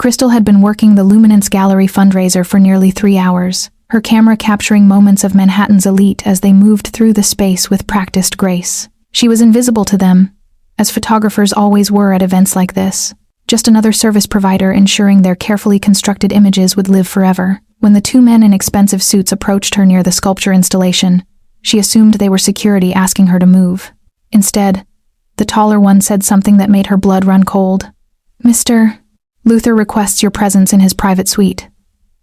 Crystal had been working the Luminance Gallery fundraiser for nearly 3 hours, her camera capturing moments of Manhattan's elite as they moved through the space with practiced grace. She was invisible to them, as photographers always were at events like this, just another service provider ensuring their carefully constructed images would live forever. When the 2 men in expensive suits approached her near the sculpture installation, she assumed they were security asking her to move. Instead, the taller one said something that made her blood run cold. "Mr. Luther requests your presence in his private suite."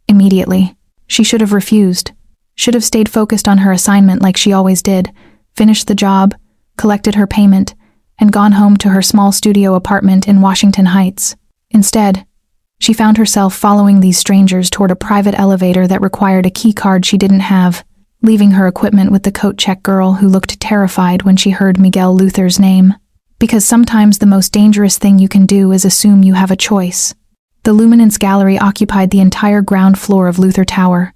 Immediately, she should have refused, should have stayed focused on her assignment like she always did, finished the job, collected her payment, and gone home to her small studio apartment in Washington Heights. Instead, she found herself following these strangers toward a private elevator that required a key card she didn't have, leaving her equipment with the coat check girl who looked terrified when she heard Miguel Luther's name. Because sometimes the most dangerous thing you can do is assume you have a choice. The Luminance Gallery occupied the entire ground floor of Luther Tower,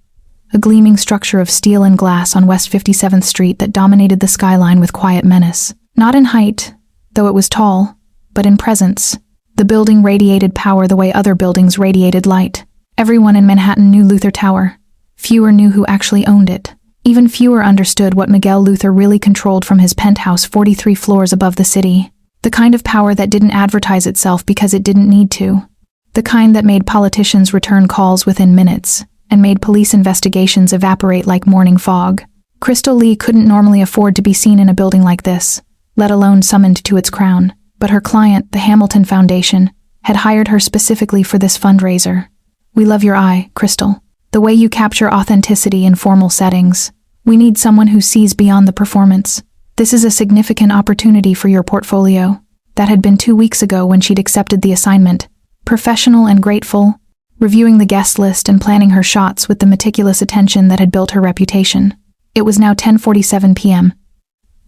a gleaming structure of steel and glass on West 57th Street that dominated the skyline with quiet menace. Not in height, though it was tall, but in presence. The building radiated power the way other buildings radiated light. Everyone in Manhattan knew Luther Tower. Fewer knew who actually owned it. Even fewer understood what Miguel Luther really controlled from his penthouse 43 floors above the city. The kind of power that didn't advertise itself because it didn't need to. The kind that made politicians return calls within minutes, and made police investigations evaporate like morning fog. Crystal Lee couldn't normally afford to be seen in a building like this, let alone summoned to its crown, but her client, the Hamilton Foundation, had hired her specifically for this fundraiser. "We love your eye, Crystal. The way you capture authenticity in formal settings. We need someone who sees beyond the performance. This is a significant opportunity for your portfolio." That had been 2 weeks ago when she'd accepted the assignment. Professional and grateful, reviewing the guest list and planning her shots with the meticulous attention that had built her reputation. It was now 10:47 p.m.,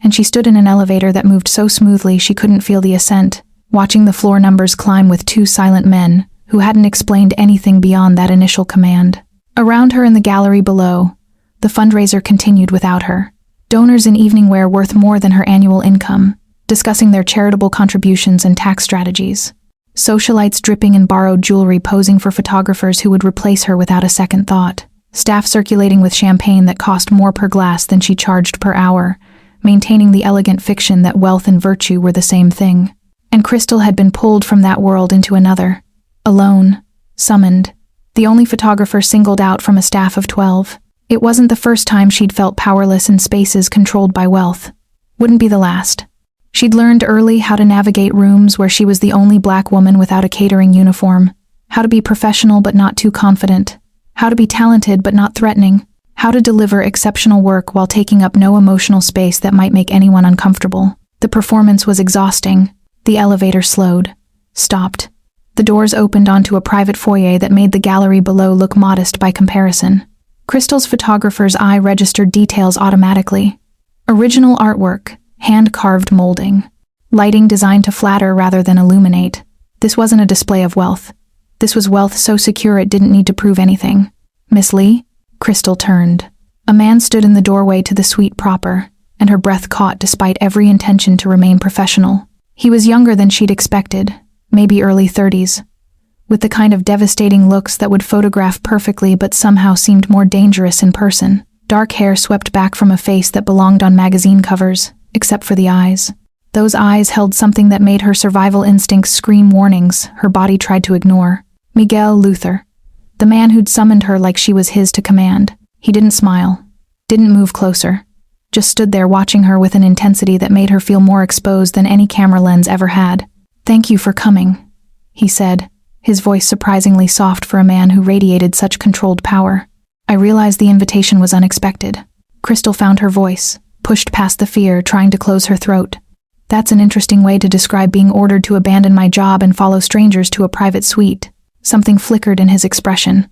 and she stood in an elevator that moved so smoothly she couldn't feel the ascent, watching the floor numbers climb with 2 silent men who hadn't explained anything beyond that initial command. Around her in the gallery below, the fundraiser continued without her. Donors in evening wear worth more than her annual income, discussing their charitable contributions and tax strategies. Socialites dripping in borrowed jewelry posing for photographers who would replace her without a second thought. Staff circulating with champagne that cost more per glass than she charged per hour, maintaining the elegant fiction that wealth and virtue were the same thing. And Crystal had been pulled from that world into another. Alone, summoned, the only photographer singled out from a staff of 12. It wasn't the first time she'd felt powerless in spaces controlled by wealth. Wouldn't be the last. She'd learned early how to navigate rooms where she was the only black woman without a catering uniform, how to be professional but not too confident, how to be talented but not threatening, how to deliver exceptional work while taking up no emotional space that might make anyone uncomfortable. The performance was exhausting. The elevator slowed, stopped. The doors opened onto a private foyer that made the gallery below look modest by comparison. Crystal's photographer's eye registered details automatically. Original artwork, hand-carved molding, lighting designed to flatter rather than illuminate. This wasn't a display of wealth. This was wealth so secure it didn't need to prove anything. "Miss Lee?" Crystal turned. A man stood in the doorway to the suite proper, and her breath caught despite every intention to remain professional. He was younger than she'd expected, maybe early 30s, with the kind of devastating looks that would photograph perfectly but somehow seemed more dangerous in person. Dark hair swept back from a face that belonged on magazine covers, except for the eyes. Those eyes held something that made her survival instincts scream warnings her body tried to ignore. Miguel Luther, the man who'd summoned her like she was his to command. He didn't smile, didn't move closer, just stood there watching her with an intensity that made her feel more exposed than any camera lens ever had. "Thank you for coming," he said, his voice surprisingly soft for a man who radiated such controlled power. "I realized the invitation was unexpected." Crystal found her voice, pushed past the fear, trying to close her throat. "That's an interesting way to describe being ordered to abandon my job and follow strangers to a private suite." Something flickered in his expression.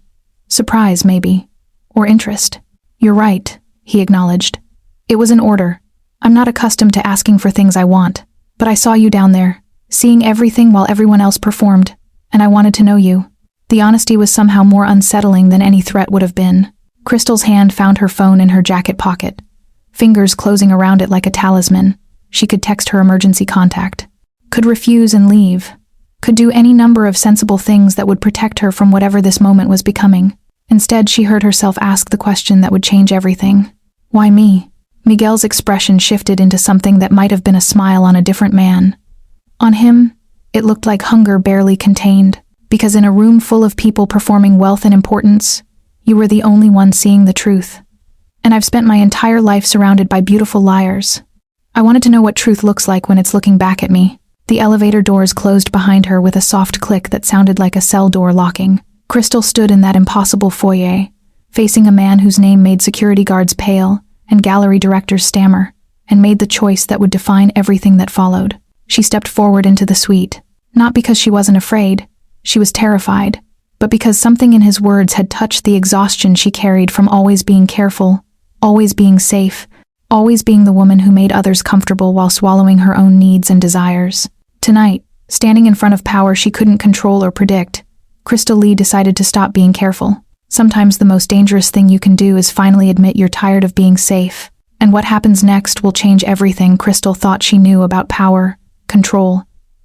Surprise, maybe. Or interest. "You're right," he acknowledged. "It was an order. I'm not accustomed to asking for things I want. But I saw you down there, seeing everything while everyone else performed, and I wanted to know you." The honesty was somehow more unsettling than any threat would have been. Crystal's hand found her phone in her jacket pocket, fingers closing around it like a talisman. She could text her emergency contact. Could refuse and leave. could do any number of sensible things that would protect her from whatever this moment was becoming. Instead, she heard herself ask the question that would change everything. Why me? Miguel's expression shifted into something that might have been a smile on a different man. On him, it looked like hunger barely contained, because in a room full of people performing wealth and importance, you were the only one seeing the truth. And I've spent my entire life surrounded by beautiful liars. I wanted to know what truth looks like when it's looking back at me. The elevator doors closed behind her with a soft click that sounded like a cell door locking. Crystal stood in that impossible foyer, facing a man whose name made security guards pale and gallery directors stammer, and made the choice that would define everything that followed. She stepped forward into the suite, not because she wasn't afraid, she was terrified, but because something in his words had touched the exhaustion she carried from always being careful, always being safe, always being the woman who made others comfortable while swallowing her own needs and desires. Tonight, standing in front of power she couldn't control or predict, Crystal Lee decided to stop being careful. Sometimes the most dangerous thing you can do is finally admit you're tired of being safe, and what happens next will change everything Crystal thought she knew about power, control,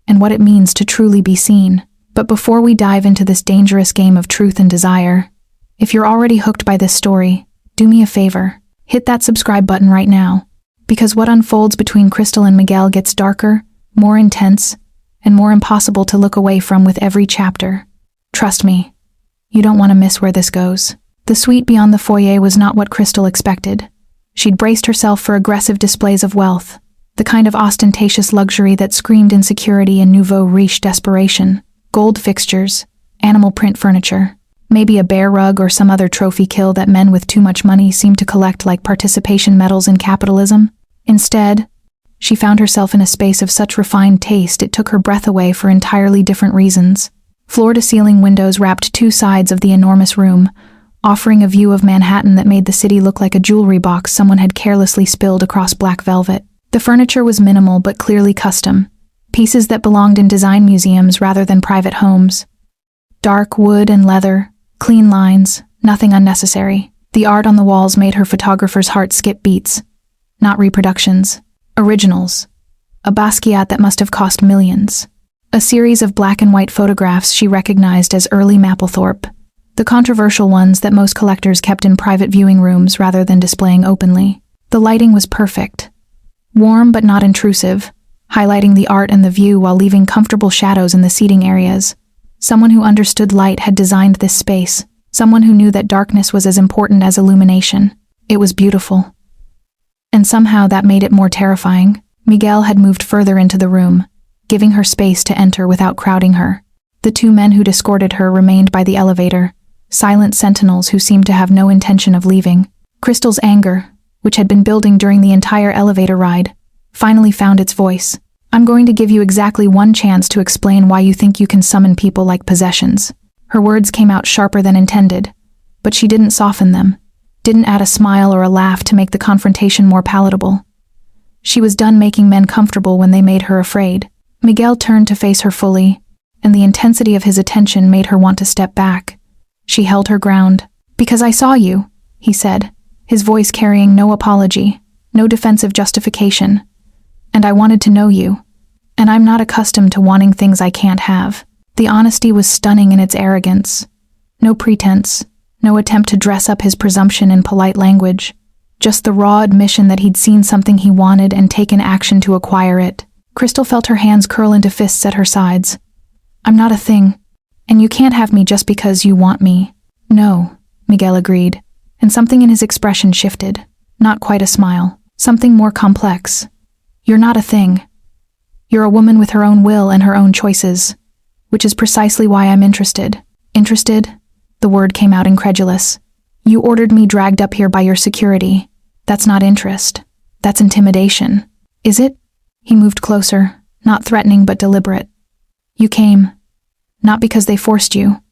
and what it means to truly be seen. But before we dive into this dangerous game of truth and desire, if you're already hooked by this story, do me a favor, hit that subscribe button right now, because what unfolds between Crystal and Miguel gets darker, more intense, and more impossible to look away from with every chapter. Trust me, you don't want to miss where this goes. The suite beyond the foyer was not what Crystal expected. She'd braced herself for aggressive displays of wealth, the kind of ostentatious luxury that screamed insecurity and nouveau riche desperation. Gold fixtures, animal print furniture, maybe a bear rug or some other trophy kill that men with too much money seem to collect like participation medals in capitalism. Instead, she found herself in a space of such refined taste it took her breath away for entirely different reasons. Floor-to-ceiling windows wrapped two sides of the enormous room, offering a view of Manhattan that made the city look like a jewelry box someone had carelessly spilled across black velvet. The furniture was minimal but clearly custom, pieces that belonged in design museums rather than private homes. Dark wood and leather, clean lines, nothing unnecessary. The art on the walls made her photographer's heart skip beats. Not reproductions. Originals. A Basquiat that must have cost millions. A series of black and white photographs she recognized as early Mapplethorpe, the controversial ones that most collectors kept in private viewing rooms rather than displaying openly. The lighting was perfect. Warm but not intrusive, highlighting the art and the view while leaving comfortable shadows in the seating areas. Someone who understood light had designed this space, someone who knew that darkness was as important as illumination. It was beautiful. And somehow that made it more terrifying. Miguel had moved further into the room, giving her space to enter without crowding her. The two men who'd escorted her remained by the elevator, silent sentinels who seemed to have no intention of leaving. Crystal's anger, which had been building during the entire elevator ride, finally found its voice. I'm going to give you exactly one chance to explain why you think you can summon people like possessions. Her words came out sharper than intended, but she didn't soften them, didn't add a smile or a laugh to make the confrontation more palatable. She was done making men comfortable when they made her afraid. Miguel turned to face her fully, and the intensity of his attention made her want to step back. She held her ground. Because I saw you, he said, his voice carrying no apology, no defensive justification. And I wanted to know you. And I'm not accustomed to wanting things I can't have. The honesty was stunning in its arrogance. No pretense, no attempt to dress up his presumption in polite language. Just the raw admission that he'd seen something he wanted and taken action to acquire it. Crystal felt her hands curl into fists at her sides. I'm not a thing, and you can't have me just because you want me. No, Miguel agreed, and something in his expression shifted. Not quite a smile, something more complex. You're not a thing. You're a woman with her own will and her own choices, which is precisely why I'm interested. Interested? The word came out incredulous. You ordered me dragged up here by your security. That's not interest. That's intimidation. Is it? He moved closer, not threatening but deliberate. You came, not because they forced you.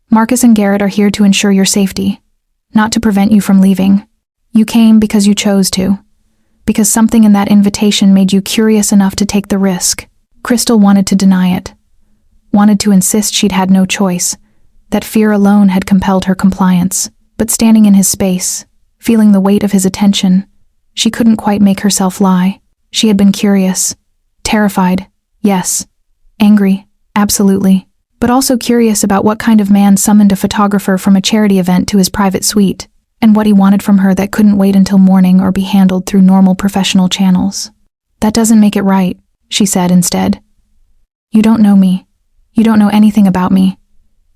Marcus and Garrett are here to ensure your safety, not to prevent you from leaving. You came because you chose to, because something in that invitation made you curious enough to take the risk. Crystal wanted to deny it, wanted to insist she'd had no choice, that fear alone had compelled her compliance. But standing in his space, feeling the weight of his attention, she couldn't quite make herself lie. She had been curious, terrified, yes, angry, Absolutely. But also curious about what kind of man summoned a photographer from a charity event to his private suite, and what he wanted from her that couldn't wait until morning or be handled through normal professional channels. That doesn't make it right, she said instead. You don't know me. You don't know anything about me.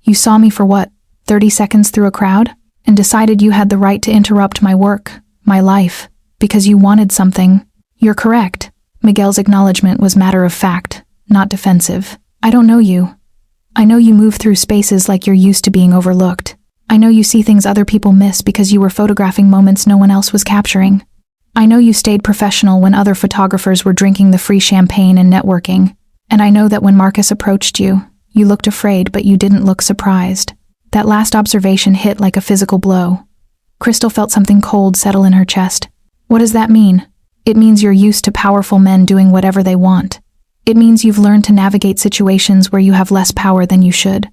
You saw me for what, 30 seconds through a crowd? And decided you had the right to interrupt my work, my life, because you wanted something. You're correct. Miguel's acknowledgement was matter of fact, not defensive. I don't know you. I know you move through spaces like you're used to being overlooked. I know you see things other people miss because you were photographing moments no one else was capturing. I know you stayed professional when other photographers were drinking the free champagne and networking. And I know that when Marcus approached you, you looked afraid but you didn't look surprised. That last observation hit like a physical blow. Crystal felt something cold settle in her chest. What does that mean? It means you're used to powerful men doing whatever they want. It means you've learned to navigate situations where you have less power than you should.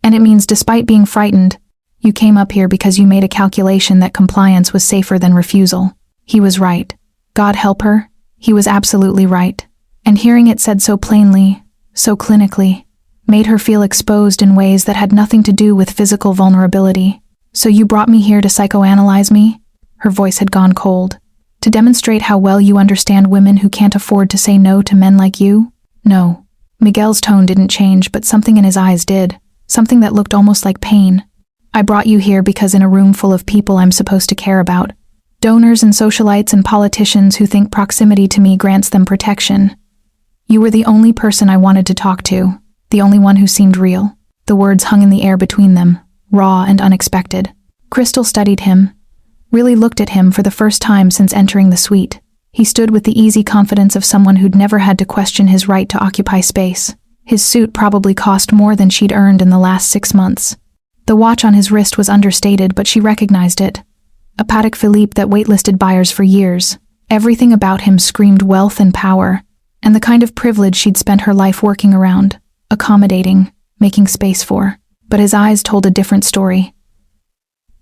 And it means despite being frightened, you came up here because you made a calculation that compliance was safer than refusal. He was right. God help her, he was absolutely right. And hearing it said so plainly, so clinically, made her feel exposed in ways that had nothing to do with physical vulnerability. So you brought me here to psychoanalyze me? Her voice had gone cold. To demonstrate how well you understand women who can't afford to say no to men like you? No. Miguel's tone didn't change, but something in his eyes did. Something that looked almost like pain. I brought you here because in a room full of people I'm supposed to care about, donors and socialites and politicians who think proximity to me grants them protection, you were the only person I wanted to talk to, the only one who seemed real. The words hung in the air between them, raw and unexpected. Crystal studied him, really looked at him for the first time since entering the suite. He stood with the easy confidence of someone who'd never had to question his right to occupy space. His suit probably cost more than she'd earned in the last 6 months. The watch on his wrist was understated, but she recognized it. A Patek Philippe that waitlisted buyers for years. Everything about him screamed wealth and power, and the kind of privilege she'd spent her life working around, accommodating, making space for. But his eyes told a different story.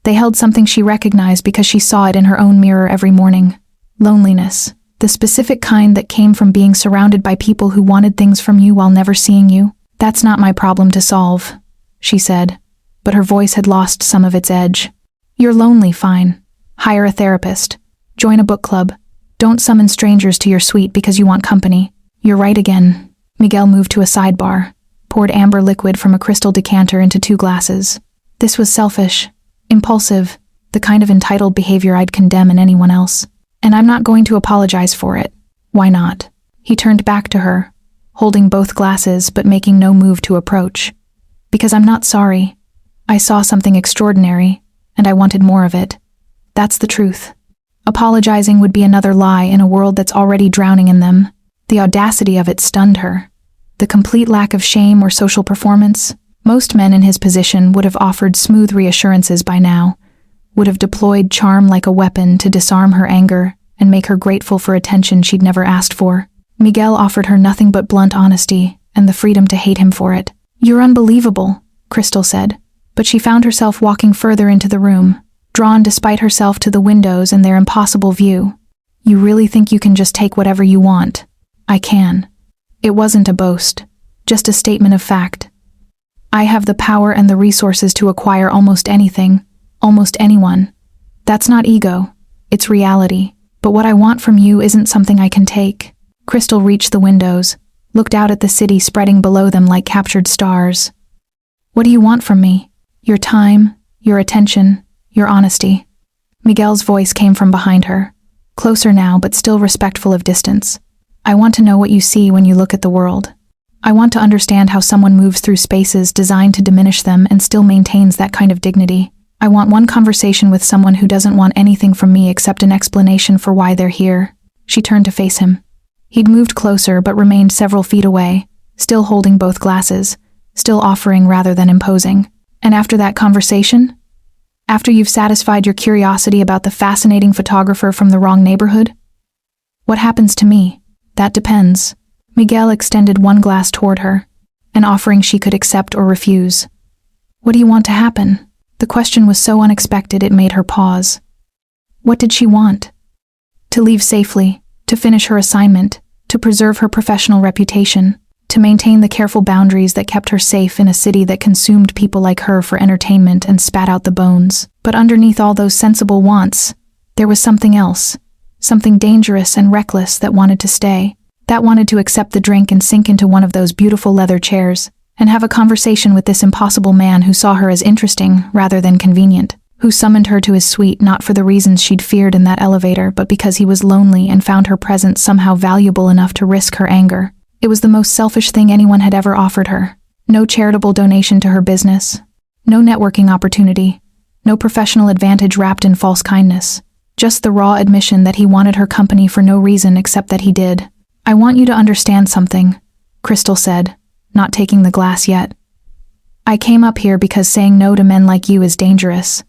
They held something she recognized because she saw it in her own mirror every morning. Loneliness, the specific kind that came from being surrounded by people who wanted things from you while never seeing you. That's not my problem to solve, she said, but her voice had lost some of its edge. You're lonely, fine. Hire a therapist. Join a book club. Don't summon strangers to your suite because you want company. You're right again. Miguel moved to a sidebar, poured amber liquid from a crystal decanter into 2 glasses. This was selfish, impulsive, the kind of entitled behavior I'd condemn in anyone else. And I'm not going to apologize for it. Why not? He turned back to her, holding both glasses but making no move to approach. Because I'm not sorry. I saw something extraordinary, and I wanted more of it. That's the truth. Apologizing would be another lie in a world that's already drowning in them. The audacity of it stunned her. The complete lack of shame or social performance. Most men in his position would have offered smooth reassurances by now, would have deployed charm like a weapon to disarm her anger and make her grateful for attention she'd never asked for. Miguel offered her nothing but blunt honesty and the freedom to hate him for it. You're unbelievable, Crystal said, but she found herself walking further into the room, drawn despite herself to the windows and their impossible view. You really think you can just take whatever you want? I can. It wasn't a boast, just a statement of fact. I have the power and the resources to acquire almost anything, almost anyone. That's not ego, it's reality. But what I want from you isn't something I can take. Crystal reached the windows, looked out at the city spreading below them like captured stars. What do you want from me? Your time, your attention, your honesty. Miguel's voice came from behind her, closer now but still respectful of distance. I want to know what you see when you look at the world. I want to understand how someone moves through spaces designed to diminish them and still maintains that kind of dignity. I want one conversation with someone who doesn't want anything from me except an explanation for why they're here. She turned to face him. He'd moved closer but remained several feet away, still holding both glasses, still offering rather than imposing. And after that conversation? After you've satisfied your curiosity about the fascinating photographer from the wrong neighborhood? What happens to me? That depends. Miguel extended one glass toward her, an offering she could accept or refuse. What do you want to happen? The question was so unexpected it made her pause. What did she want? To leave safely, to finish her assignment, to preserve her professional reputation, to maintain the careful boundaries that kept her safe in a city that consumed people like her for entertainment and spat out the bones. But underneath all those sensible wants, there was something else, something dangerous and reckless that wanted to stay, that wanted to accept the drink and sink into one of those beautiful leather chairs, and have a conversation with this impossible man who saw her as interesting rather than convenient, who summoned her to his suite not for the reasons she'd feared in that elevator, but because he was lonely and found her presence somehow valuable enough to risk her anger. It was the most selfish thing anyone had ever offered her. No charitable donation to her business, no networking opportunity, no professional advantage wrapped in false kindness. Just the raw admission that he wanted her company for no reason except that he did. "I want you to understand something," Crystal said, not taking the glass yet. "I came up here because saying no to men like you is dangerous.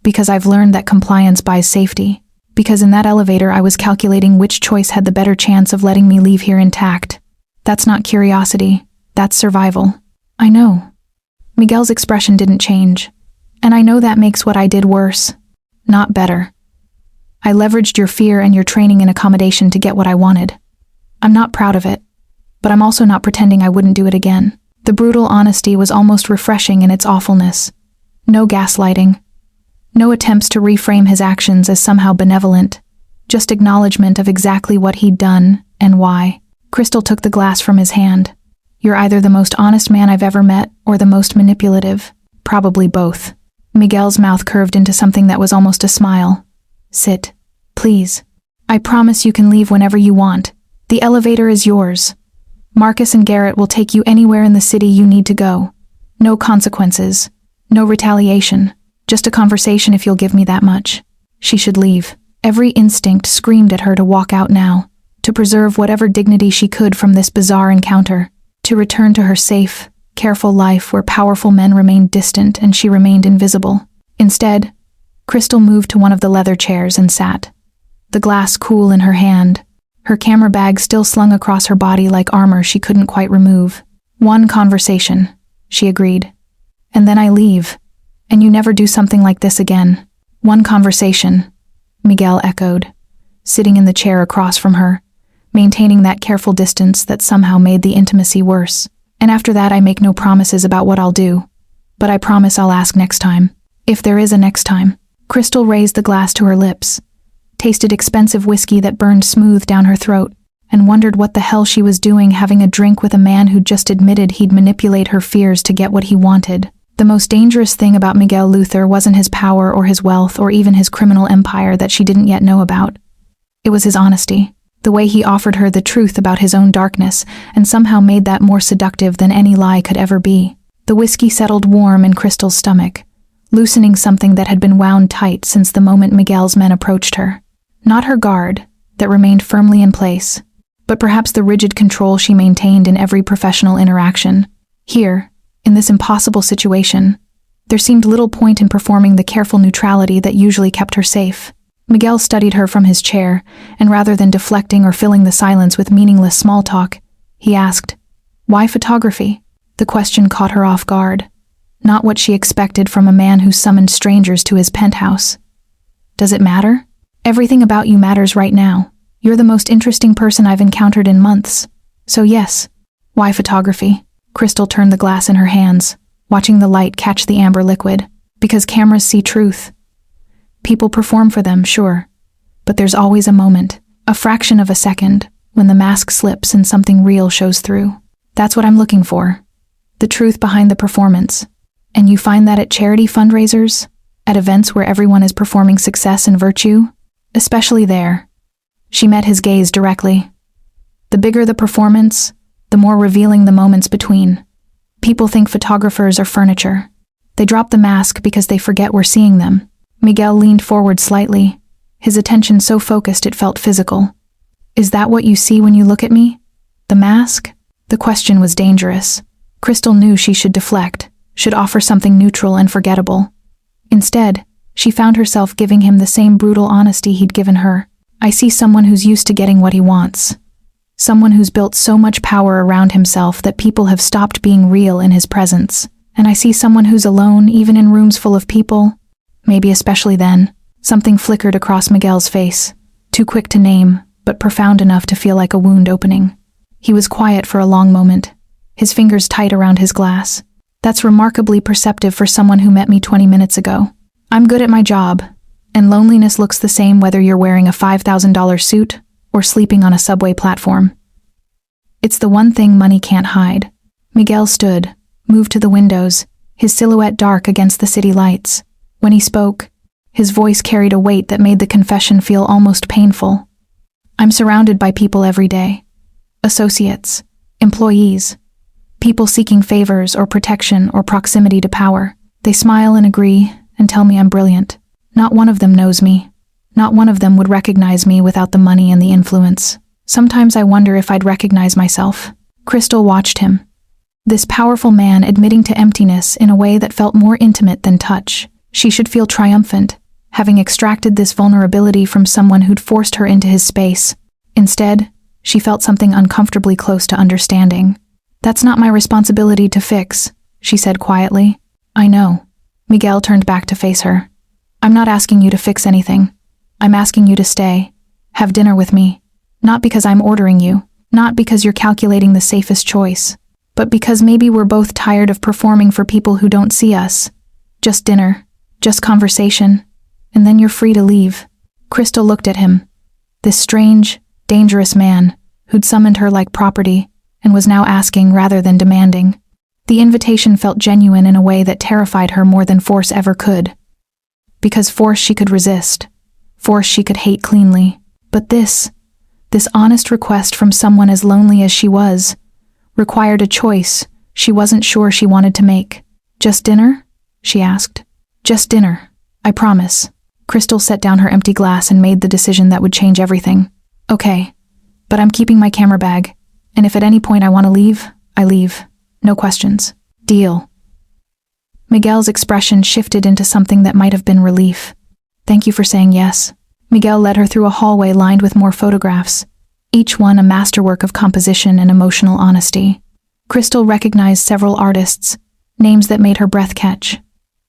Because I've learned that compliance buys safety. Because in that elevator I was calculating which choice had the better chance of letting me leave here intact. That's not curiosity, that's survival." "I know." Miguel's expression didn't change. "And I know that makes what I did worse, not better. I leveraged your fear and your training in accommodation to get what I wanted. I'm not proud of it, but I'm also not pretending I wouldn't do it again." The brutal honesty was almost refreshing in its awfulness. No gaslighting. No attempts to reframe his actions as somehow benevolent. Just acknowledgement of exactly what he'd done and why. Crystal took the glass from his hand. "You're either the most honest man I've ever met or the most manipulative. Probably both." Miguel's mouth curved into something that was almost a smile. "Sit, please. I promise you can leave whenever you want. The elevator is yours. Marcus and Garrett will take you anywhere in the city you need to go. No consequences. No retaliation. Just a conversation if you'll give me that much." She should leave. Every instinct screamed at her to walk out now, to preserve whatever dignity she could from this bizarre encounter, to return to her safe, careful life where powerful men remained distant and she remained invisible. Instead, Crystal moved to one of the leather chairs and sat, the glass cool in her hand, her camera bag still slung across her body like armor she couldn't quite remove. "One conversation," she agreed. "And then I leave, and you never do something like this again." "One conversation," Miguel echoed, sitting in the chair across from her, maintaining that careful distance that somehow made the intimacy worse. "And after that I make no promises about what I'll do, but I promise I'll ask next time. If there is a next time." Crystal raised the glass to her lips, tasted expensive whiskey that burned smooth down her throat, and wondered what the hell she was doing having a drink with a man who'd just admitted he'd manipulate her fears to get what he wanted. The most dangerous thing about Miguel Luther wasn't his power or his wealth or even his criminal empire that she didn't yet know about. It was his honesty, the way he offered her the truth about his own darkness and somehow made that more seductive than any lie could ever be. The whiskey settled warm in Crystal's stomach, loosening something that had been wound tight since the moment Miguel's men approached her. Not her guard, that remained firmly in place, but perhaps the rigid control she maintained in every professional interaction. Here, in this impossible situation, there seemed little point in performing the careful neutrality that usually kept her safe. Miguel studied her from his chair, and rather than deflecting or filling the silence with meaningless small talk, he asked, "Why photography?" The question caught her off guard. Not what she expected from a man who summoned strangers to his penthouse. "Does it matter?" "Everything about you matters right now. You're the most interesting person I've encountered in months. So yes." "Why photography?" Crystal turned the glass in her hands, watching the light catch the amber liquid. "Because cameras see truth. People perform for them, sure. But there's always a moment, a fraction of a second, when the mask slips and something real shows through. That's what I'm looking for. The truth behind the performance. And you find that at charity fundraisers? At events where everyone is performing success and virtue? Especially there." She met his gaze directly. "The bigger the performance, the more revealing the moments between. People think photographers are furniture. They drop the mask because they forget we're seeing them." Miguel leaned forward slightly, his attention so focused it felt physical. "Is that what you see when you look at me? The mask?" The question was dangerous. Crystal knew she should deflect, should offer something neutral and forgettable. Instead, she found herself giving him the same brutal honesty he'd given her. "I see someone who's used to getting what he wants. Someone who's built so much power around himself that people have stopped being real in his presence. And I see someone who's alone even in rooms full of people. Maybe especially then." Something flickered across Miguel's face, too quick to name, but profound enough to feel like a wound opening. He was quiet for a long moment, his fingers tight around his glass. That's remarkably perceptive for someone who met me 20 minutes ago. I'm good at my job, and loneliness looks the same whether you're wearing a $5,000 suit or sleeping on a subway platform. It's the one thing money can't hide. Miguel stood, moved to the windows, his silhouette dark against the city lights. When he spoke, his voice carried a weight that made the confession feel almost painful. I'm surrounded by people every day. Associates, employees, people seeking favors or protection or proximity to power. They smile and agree and tell me I'm brilliant. Not one of them knows me. Not one of them would recognize me without the money and the influence. Sometimes I wonder if I'd recognize myself. Crystal watched him. This powerful man admitting to emptiness in a way that felt more intimate than touch. She should feel triumphant, having extracted this vulnerability from someone who'd forced her into his space. Instead, she felt something uncomfortably close to understanding. That's not my responsibility to fix, she said quietly. I know. Miguel turned back to face her. I'm not asking you to fix anything. I'm asking you to stay. Have dinner with me. Not because I'm ordering you. Not because you're calculating the safest choice. But because maybe we're both tired of performing for people who don't see us. Just dinner. Just conversation. And then you're free to leave. Crystal looked at him. This strange, dangerous man, who'd summoned her like property, and was now asking rather than demanding. The invitation felt genuine in a way that terrified her more than force ever could. Because force she could resist. Force she could hate cleanly. But this honest request from someone as lonely as she was, required a choice she wasn't sure she wanted to make. Just dinner? She asked. Just dinner. I promise. Crystal set down her empty glass and made the decision that would change everything. Okay. But I'm keeping my camera bag, and if at any point I want to leave, I leave. No questions. Deal. Miguel's expression shifted into something that might have been relief. Thank you for saying yes. Miguel led her through a hallway lined with more photographs, each one a masterwork of composition and emotional honesty. Crystal recognized several artists, names that made her breath catch.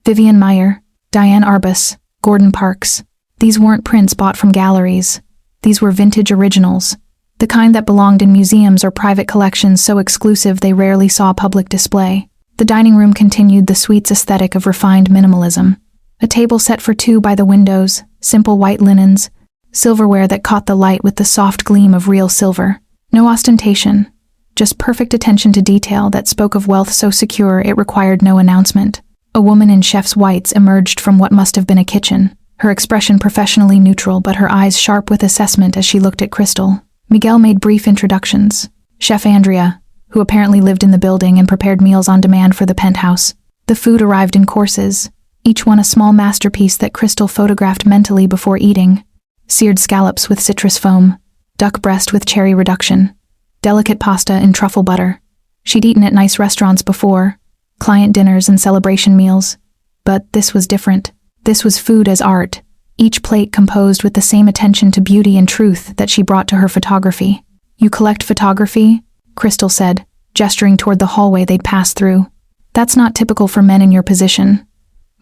Vivian Maier, Diane Arbus, Gordon Parks. These weren't prints bought from galleries. These were vintage originals, the kind that belonged in museums or private collections so exclusive they rarely saw public display. The dining room continued the suite's aesthetic of refined minimalism. A table set for two by the windows, simple white linens, silverware that caught the light with the soft gleam of real silver. No ostentation, just perfect attention to detail that spoke of wealth so secure it required no announcement. A woman in chef's whites emerged from what must have been a kitchen, her expression professionally neutral but her eyes sharp with assessment as she looked at Crystal. Miguel made brief introductions. Chef Andrea, who apparently lived in the building and prepared meals on demand for the penthouse. The food arrived in courses, each one a small masterpiece that Crystal photographed mentally before eating. Seared scallops with citrus foam, duck breast with cherry reduction, delicate pasta in truffle butter. She'd eaten at nice restaurants before, client dinners and celebration meals. But this was different. This was food as art, each plate composed with the same attention to beauty and truth that she brought to her photography. You collect photography? Crystal said, gesturing toward the hallway they'd passed through. That's not typical for men in your position.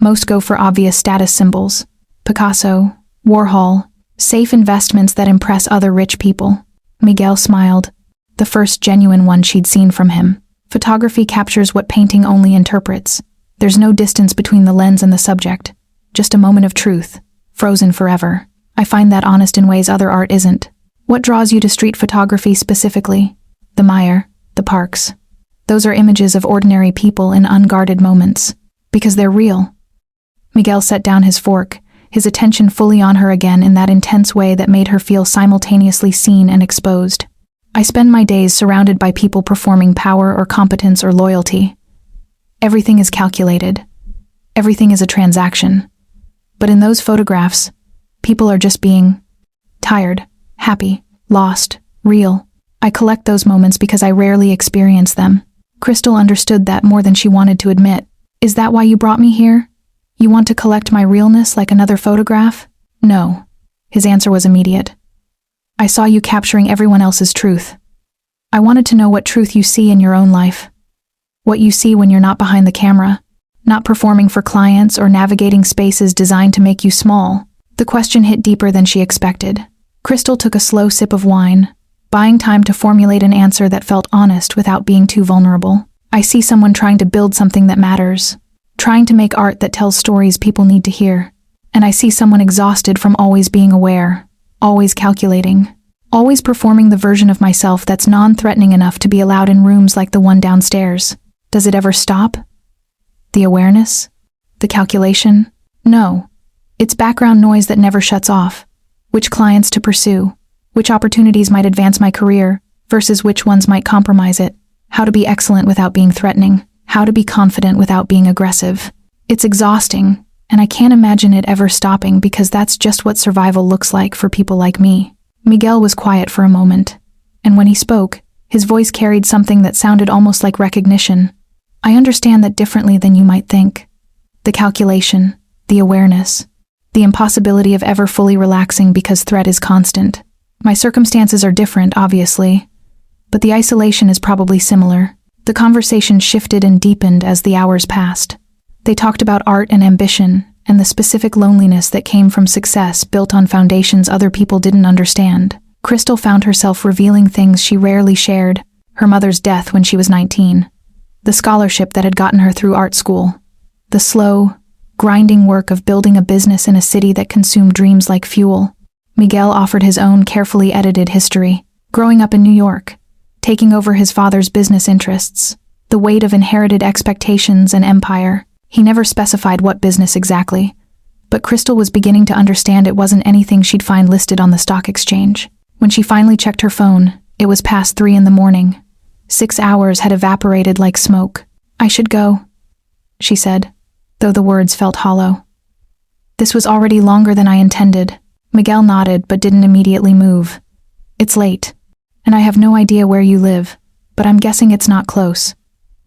Most go for obvious status symbols. Picasso, Warhol, safe investments that impress other rich people. Miguel smiled, the first genuine one she'd seen from him. Photography captures what painting only interprets. There's no distance between the lens and the subject. Just a moment of truth, frozen forever. I find that honest in ways other art isn't. What draws you to street photography specifically? The Maier, the Parks. Those are images of ordinary people in unguarded moments. Because they're real. Miguel set down his fork, his attention fully on her again in that intense way that made her feel simultaneously seen and exposed. I spend my days surrounded by people performing power or competence or loyalty. Everything is calculated. Everything is a transaction. But in those photographs, people are just being tired, happy, lost, real. I collect those moments because I rarely experience them. Crystal understood that more than she wanted to admit. Is that why you brought me here? You want to collect my realness like another photograph? No. His answer was immediate. I saw you capturing everyone else's truth. I wanted to know what truth you see in your own life. What you see when you're not behind the camera, not performing for clients or navigating spaces designed to make you small. The question hit deeper than she expected. Crystal took a slow sip of wine, buying time to formulate an answer that felt honest without being too vulnerable. I see someone trying to build something that matters, trying to make art that tells stories people need to hear. And I see someone exhausted from always being aware, always calculating, always performing the version of myself that's non-threatening enough to be allowed in rooms like the one downstairs. Does it ever stop? The awareness? The calculation? No. It's background noise that never shuts off. Which clients to pursue, which opportunities might advance my career, versus which ones might compromise it. How to be excellent without being threatening, how to be confident without being aggressive. It's exhausting, and I can't imagine it ever stopping because that's just what survival looks like for people like me. Miguel was quiet for a moment, and when he spoke, his voice carried something that sounded almost like recognition. I understand that differently than you might think. The calculation, the awareness, the impossibility of ever fully relaxing because threat is constant. My circumstances are different, obviously, but the isolation is probably similar. The conversation shifted and deepened as the hours passed. They talked about art and ambition, and the specific loneliness that came from success built on foundations other people didn't understand. Crystal found herself revealing things she rarely shared: her mother's death when she was 19, the scholarship that had gotten her through art school, the slow, grinding work of building a business in a city that consumed dreams like fuel. Miguel offered his own carefully edited history, growing up in New York, taking over his father's business interests, the weight of inherited expectations and empire. He never specified what business exactly, but Crystal was beginning to understand it wasn't anything she'd find listed on the stock exchange. When she finally checked her phone, it was past 3 a.m. 6 hours had evaporated like smoke. "I should go," she said, though the words felt hollow. "This was already longer than I intended." Miguel nodded but didn't immediately move. "It's late, and I have no idea where you live, but I'm guessing it's not close.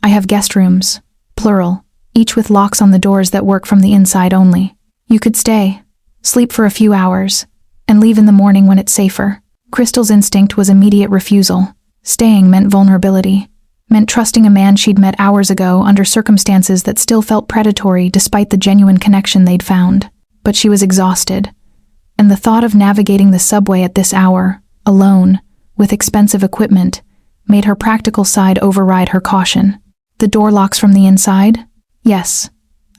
I have guest rooms, plural, each with locks on the doors that work from the inside only. You could stay, sleep for a few hours, and leave in the morning when it's safer." Crystal's instinct was immediate refusal. Staying meant vulnerability, meant trusting a man she'd met hours ago under circumstances that still felt predatory despite the genuine connection they'd found. But she was exhausted, and the thought of navigating the subway at this hour, alone, with expensive equipment, made her practical side override her caution. "The door locks from the inside?" "Yes,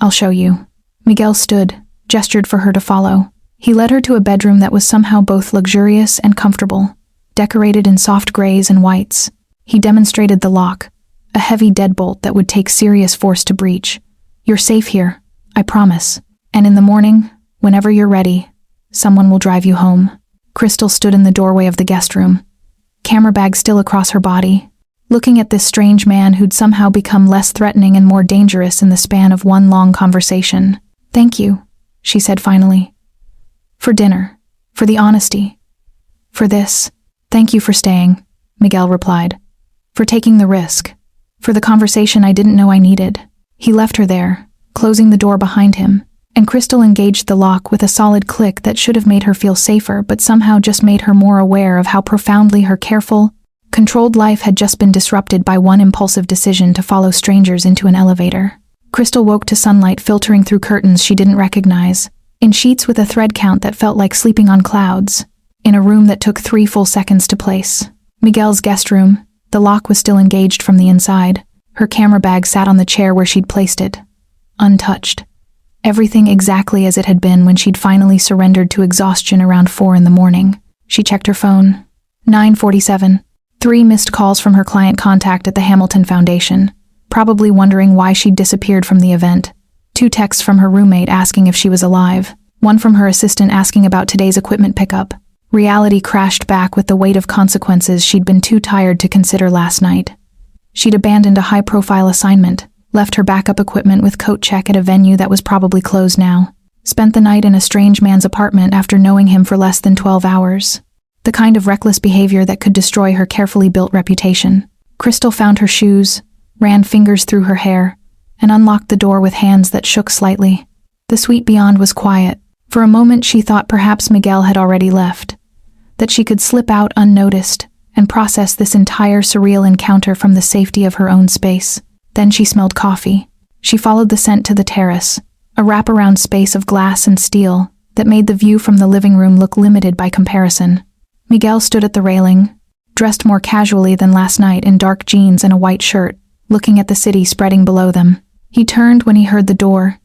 I'll show you." Miguel stood, gestured for her to follow. He led her to a bedroom that was somehow both luxurious and comfortable, decorated in soft grays and whites. He demonstrated the lock, a heavy deadbolt that would take serious force to breach. "You're safe here, I promise. And in the morning, whenever you're ready, someone will drive you home." Crystal stood in the doorway of the guest room, camera bag still across her body, looking at this strange man who'd somehow become less threatening and more dangerous in the span of one long conversation. "Thank you," she said finally. "For dinner, for the honesty, for this." "Thank you for staying," Miguel replied. "For taking the risk, for the conversation I didn't know I needed." He left her there, closing the door behind him, and Crystal engaged the lock with a solid click that should have made her feel safer but somehow just made her more aware of how profoundly her careful, controlled life had just been disrupted by one impulsive decision to follow strangers into an elevator. Crystal woke to sunlight filtering through curtains she didn't recognize, in sheets with a thread count that felt like sleeping on clouds, in a room that took 3 full seconds to place. Miguel's guest room. The lock was still engaged from the inside. Her camera bag sat on the chair where she'd placed it, untouched. Everything exactly as it had been when she'd finally surrendered to exhaustion around 4 a.m. She checked her phone. 9:47. 3 missed calls from her client contact at the Hamilton Foundation, probably wondering why she'd disappeared from the event. 2 texts from her roommate asking if she was alive. 1 from her assistant asking about today's equipment pickup. Reality crashed back with the weight of consequences she'd been too tired to consider last night. She'd abandoned a high-profile assignment, left her backup equipment with coat check at a venue that was probably closed now, spent the night in a strange man's apartment after knowing him for less than 12 hours. The kind of reckless behavior that could destroy her carefully built reputation. Crystal found her shoes, ran fingers through her hair, and unlocked the door with hands that shook slightly. The suite beyond was quiet. For a moment she thought perhaps Miguel had already left, that she could slip out unnoticed and process this entire surreal encounter from the safety of her own space. Then she smelled coffee. She followed the scent to the terrace, a wraparound space of glass and steel that made the view from the living room look limited by comparison. Miguel stood at the railing, dressed more casually than last night in dark jeans and a white shirt, looking at the city spreading below them. He turned when he heard the door,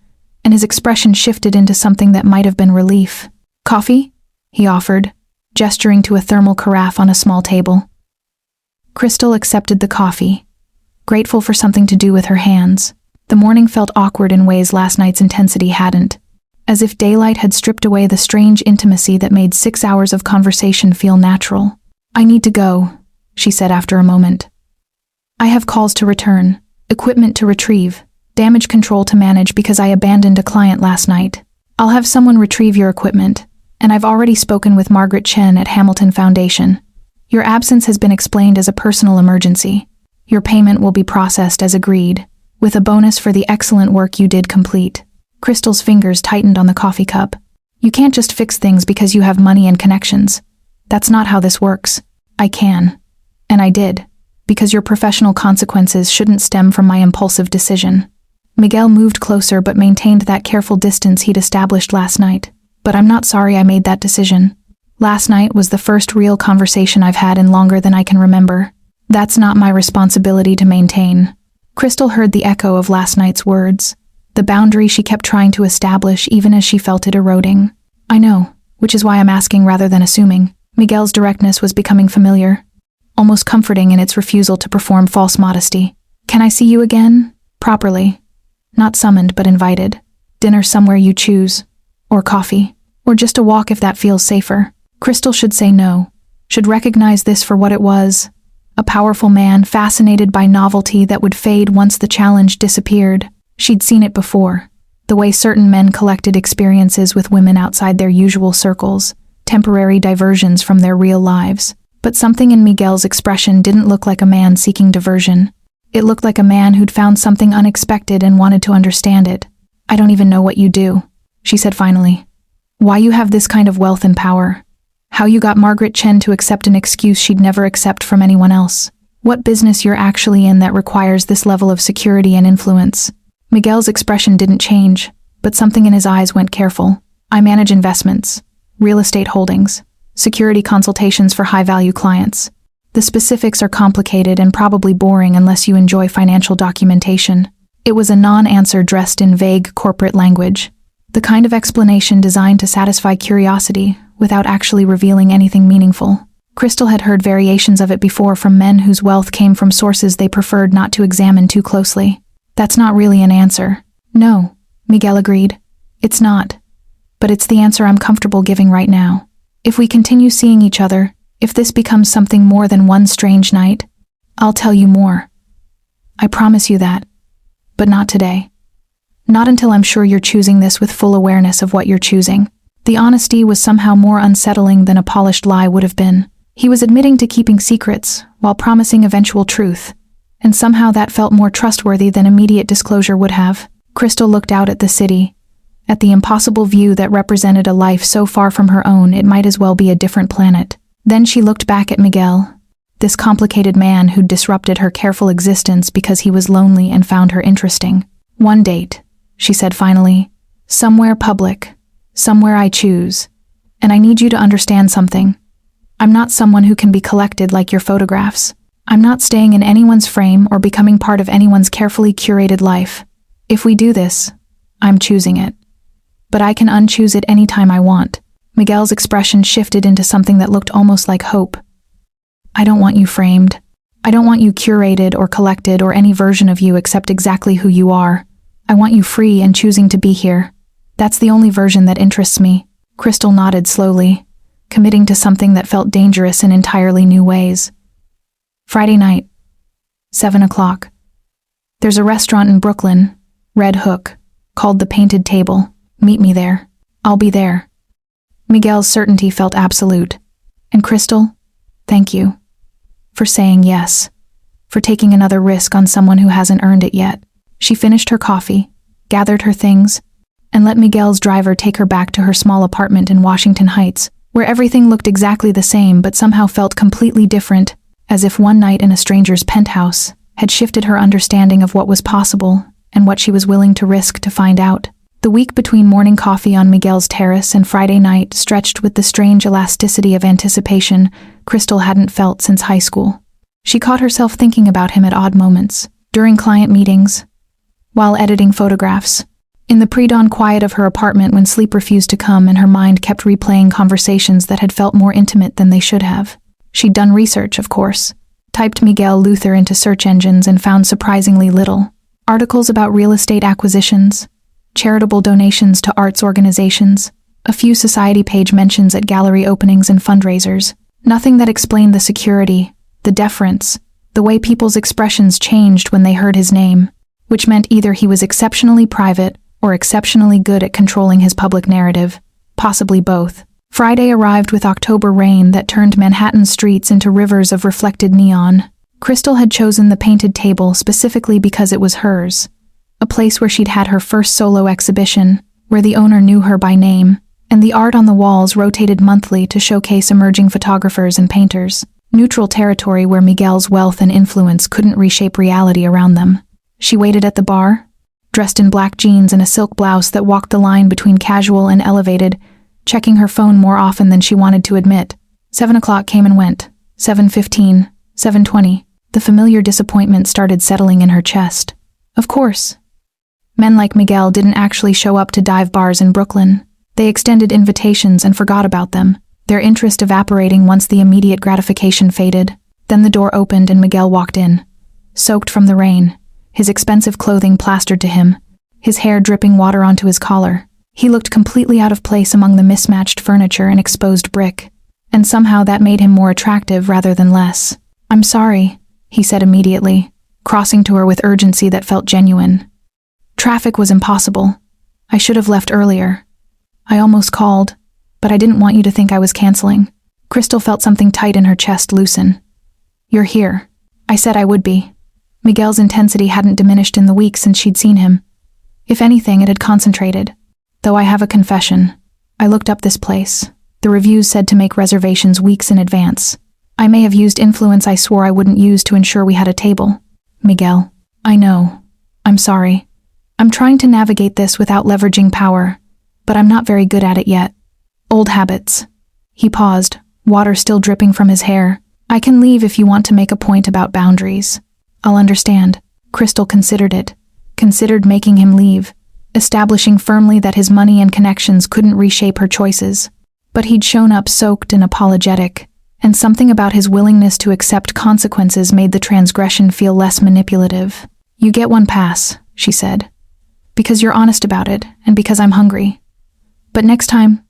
and his expression shifted into something that might have been relief. "Coffee?" he offered, gesturing to a thermal carafe on a small table. Crystal accepted the coffee, grateful for something to do with her hands. The morning felt awkward in ways last night's intensity hadn't, as if daylight had stripped away the strange intimacy that made 6 hours of conversation feel natural. "I need to go," she said after a moment. "I have calls to return, equipment to retrieve, damage control to manage because I abandoned a client last night. I'll have someone retrieve your equipment, and I've already spoken with Margaret Chen at Hamilton Foundation. Your absence has been explained as a personal emergency. Your payment will be processed as agreed, with a bonus for the excellent work you did complete." Crystal's fingers tightened on the coffee cup. "You can't just fix things because you have money and connections. That's not how this works. I can. And I did, because your professional consequences shouldn't stem from my impulsive decision." Miguel moved closer but maintained that careful distance he'd established last night. "But I'm not sorry I made that decision. Last night was the first real conversation I've had in longer than I can remember. That's not my responsibility to maintain." Crystal heard the echo of last night's words, the boundary she kept trying to establish even as she felt it eroding. "I know, which is why I'm asking rather than assuming." Miguel's directness was becoming familiar, almost comforting in its refusal to perform false modesty. "Can I see you again? Properly. Not summoned but invited. Dinner somewhere you choose. Or coffee. Or just a walk if that feels safer." Crystal should say no, should recognize this for what it was. A powerful man fascinated by novelty that would fade once the challenge disappeared. She'd seen it before, the way certain men collected experiences with women outside their usual circles, temporary diversions from their real lives. But something in Miguel's expression didn't look like a man seeking diversion. It looked like a man who'd found something unexpected and wanted to understand it. "I don't even know what you do," she said finally. "Why you have this kind of wealth and power. How you got Margaret Chen to accept an excuse she'd never accept from anyone else. What business you're actually in that requires this level of security and influence." Miguel's expression didn't change, but something in his eyes went careful. "I manage investments, real estate holdings, security consultations for high-value clients. The specifics are complicated and probably boring unless you enjoy financial documentation." It was a non-answer dressed in vague corporate language, the kind of explanation designed to satisfy curiosity without actually revealing anything meaningful. Crystal had heard variations of it before from men whose wealth came from sources they preferred not to examine too closely. "That's not really an answer." "No," Miguel agreed. "It's not. But it's the answer I'm comfortable giving right now. If we continue seeing each other, if this becomes something more than one strange night, I'll tell you more. I promise you that. But not today. Not until I'm sure you're choosing this with full awareness of what you're choosing." The honesty was somehow more unsettling than a polished lie would have been. He was admitting to keeping secrets while promising eventual truth, and somehow that felt more trustworthy than immediate disclosure would have. Crystal looked out at the city, at the impossible view that represented a life so far from her own it might as well be a different planet. Then she looked back at Miguel, this complicated man who'd disrupted her careful existence because he was lonely and found her interesting. "One date," she said finally. "Somewhere public. Somewhere I choose. And I need you to understand something. I'm not someone who can be collected like your photographs. I'm not staying in anyone's frame or becoming part of anyone's carefully curated life. If we do this, I'm choosing it. But I can unchoose it anytime I want." Miguel's expression shifted into something that looked almost like hope. "I don't want you framed. I don't want you curated or collected or any version of you except exactly who you are. I want you free and choosing to be here. That's the only version that interests me." Crystal nodded slowly, committing to something that felt dangerous in entirely new ways. "Friday night, 7 o'clock. There's a restaurant in Brooklyn, Red Hook, called The Painted Table. Meet me there. I'll be there." Miguel's certainty felt absolute. "And Crystal, thank you. For saying yes. For taking another risk on someone who hasn't earned it yet." She finished her coffee, gathered her things, and let Miguel's driver take her back to her small apartment in Washington Heights, where everything looked exactly the same but somehow felt completely different, as if one night in a stranger's penthouse had shifted her understanding of what was possible and what she was willing to risk to find out. The week between morning coffee on Miguel's terrace and Friday night stretched with the strange elasticity of anticipation, Crystal hadn't felt since high school. She caught herself thinking about him at odd moments, during client meetings, while editing photographs, in the pre-dawn quiet of her apartment when sleep refused to come and her mind kept replaying conversations that had felt more intimate than they should have. She'd done research, of course, typed Miguel Luther into search engines and found surprisingly little. Articles about real estate acquisitions, charitable donations to arts organizations, a few society page mentions at gallery openings and fundraisers. Nothing that explained the security, the deference, the way people's expressions changed when they heard his name, which meant either he was exceptionally private or exceptionally good at controlling his public narrative, possibly both. Friday arrived with October rain that turned Manhattan streets into rivers of reflected neon. Crystal had chosen the painted table specifically because it was hers, a place where she'd had her first solo exhibition, where the owner knew her by name, and the art on the walls rotated monthly to showcase emerging photographers and painters, neutral territory where Miguel's wealth and influence couldn't reshape reality around them. She waited at the bar, dressed in black jeans and a silk blouse that walked the line between casual and elevated, checking her phone more often than she wanted to admit. 7 o'clock came and went. 7:15, 7:20. The familiar disappointment started settling in her chest. Of course. Men like Miguel didn't actually show up to dive bars in Brooklyn. They extended invitations and forgot about them, their interest evaporating once the immediate gratification faded. Then the door opened and Miguel walked in, soaked from the rain, his expensive clothing plastered to him, his hair dripping water onto his collar. He looked completely out of place among the mismatched furniture and exposed brick, and somehow that made him more attractive rather than less. "I'm sorry," he said immediately, crossing to her with urgency that felt genuine. "Traffic was impossible. I should have left earlier. I almost called, but I didn't want you to think I was canceling." Crystal felt something tight in her chest loosen. "You're here. I said I would be." Miguel's intensity hadn't diminished in the weeks since she'd seen him. If anything, it had concentrated. "Though I have a confession. I looked up this place. The reviews said to make reservations weeks in advance. I may have used influence I swore I wouldn't use to ensure we had a table." "Miguel, I know. I'm sorry. I'm trying to navigate this without leveraging power, but I'm not very good at it yet. Old habits." He paused, water still dripping from his hair. "I can leave if you want to make a point about boundaries." "I'll understand." Crystal considered it, considered making him leave, establishing firmly that his money and connections couldn't reshape her choices. But he'd shown up soaked and apologetic, and something about his willingness to accept consequences made the transgression feel less manipulative. "You get one pass," she said, "because you're honest about it, and because I'm hungry. But next time,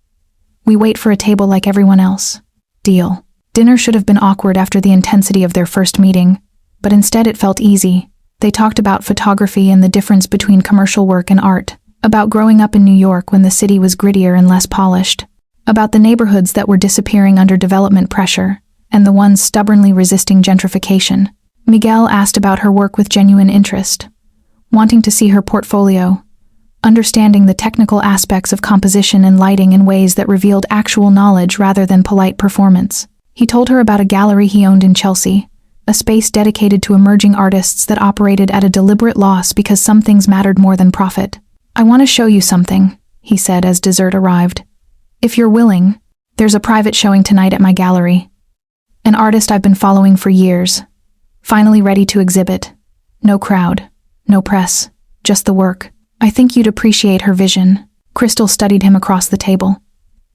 we wait for a table like everyone else." "Deal." Dinner should have been awkward after the intensity of their first meeting, but instead it felt easy. They talked about photography and the difference between commercial work and art, about growing up in New York when the city was grittier and less polished, about the neighborhoods that were disappearing under development pressure, and the ones stubbornly resisting gentrification. Miguel asked about her work with genuine interest, wanting to see her portfolio, understanding the technical aspects of composition and lighting in ways that revealed actual knowledge rather than polite performance. He told her about a gallery he owned in Chelsea, a space dedicated to emerging artists that operated at a deliberate loss because some things mattered more than profit. "I want to show you something," he said as dessert arrived. "If you're willing, there's a private showing tonight at my gallery. An artist I've been following for years, finally ready to exhibit. No crowd, no press, just the work. I think you'd appreciate her vision." Crystal studied him across the table.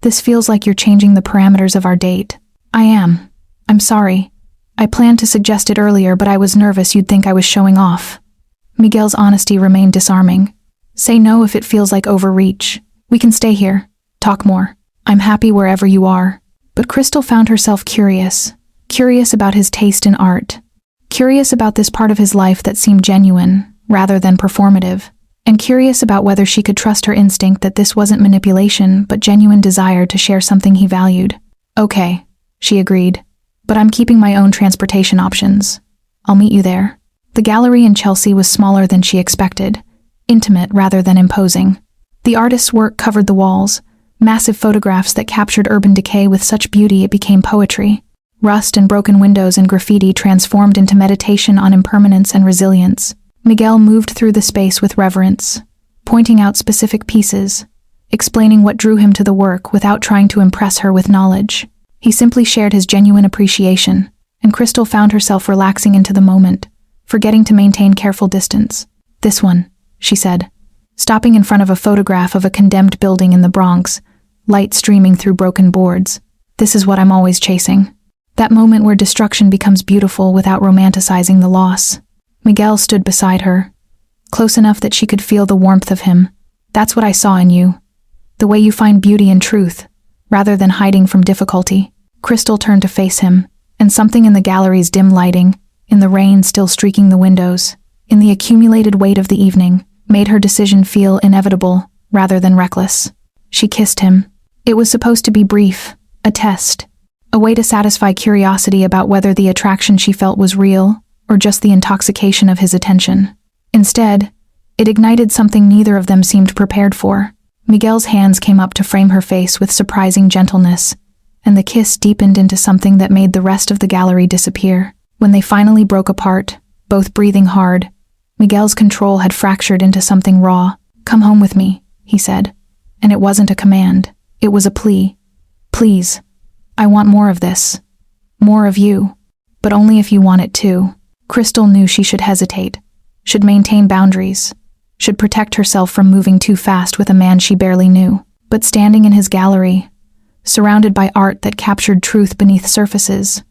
"This feels like you're changing the parameters of our date." "I am. I'm sorry. I planned to suggest it earlier, but I was nervous you'd think I was showing off." Miguel's honesty remained disarming. "Say no if it feels like overreach. We can stay here, talk more. I'm happy wherever you are." But Crystal found herself curious about his taste in art, curious about this part of his life that seemed genuine, rather than performative, and curious about whether she could trust her instinct that this wasn't manipulation, but genuine desire to share something he valued. "Okay," she agreed. "But I'm keeping my own transportation options. I'll meet you there." The gallery in Chelsea was smaller than she expected, intimate rather than imposing. The artist's work covered the walls, massive photographs that captured urban decay with such beauty it became poetry. Rust and broken windows and graffiti transformed into meditation on impermanence and resilience. Miguel moved through the space with reverence, pointing out specific pieces, explaining what drew him to the work without trying to impress her with knowledge. He simply shared his genuine appreciation, and Crystal found herself relaxing into the moment, forgetting to maintain careful distance. "This one," she said, stopping in front of a photograph of a condemned building in the Bronx, light streaming through broken boards. "This is what I'm always chasing." That moment where destruction becomes beautiful without romanticizing the loss. Miguel stood beside her, close enough that she could feel the warmth of him. "That's what I saw in you. The way you find beauty in truth, rather than hiding from difficulty." Crystal turned to face him, and something in the gallery's dim lighting, in the rain still streaking the windows, in the accumulated weight of the evening, made her decision feel inevitable rather than reckless. She kissed him. It was supposed to be brief, a test, a way to satisfy curiosity about whether the attraction she felt was real or just the intoxication of his attention. Instead, it ignited something neither of them seemed prepared for. Miguel's hands came up to frame her face with surprising gentleness, and the kiss deepened into something that made the rest of the gallery disappear. When they finally broke apart, both breathing hard, Miguel's control had fractured into something raw. "Come home with me," he said. And it wasn't a command, it was a plea. "Please, I want more of this. More of you. But only if you want it too." Crystal knew she should hesitate, should maintain boundaries, should protect herself from moving too fast with a man she barely knew. But standing in his gallery, surrounded by art that captured truth beneath surfaces,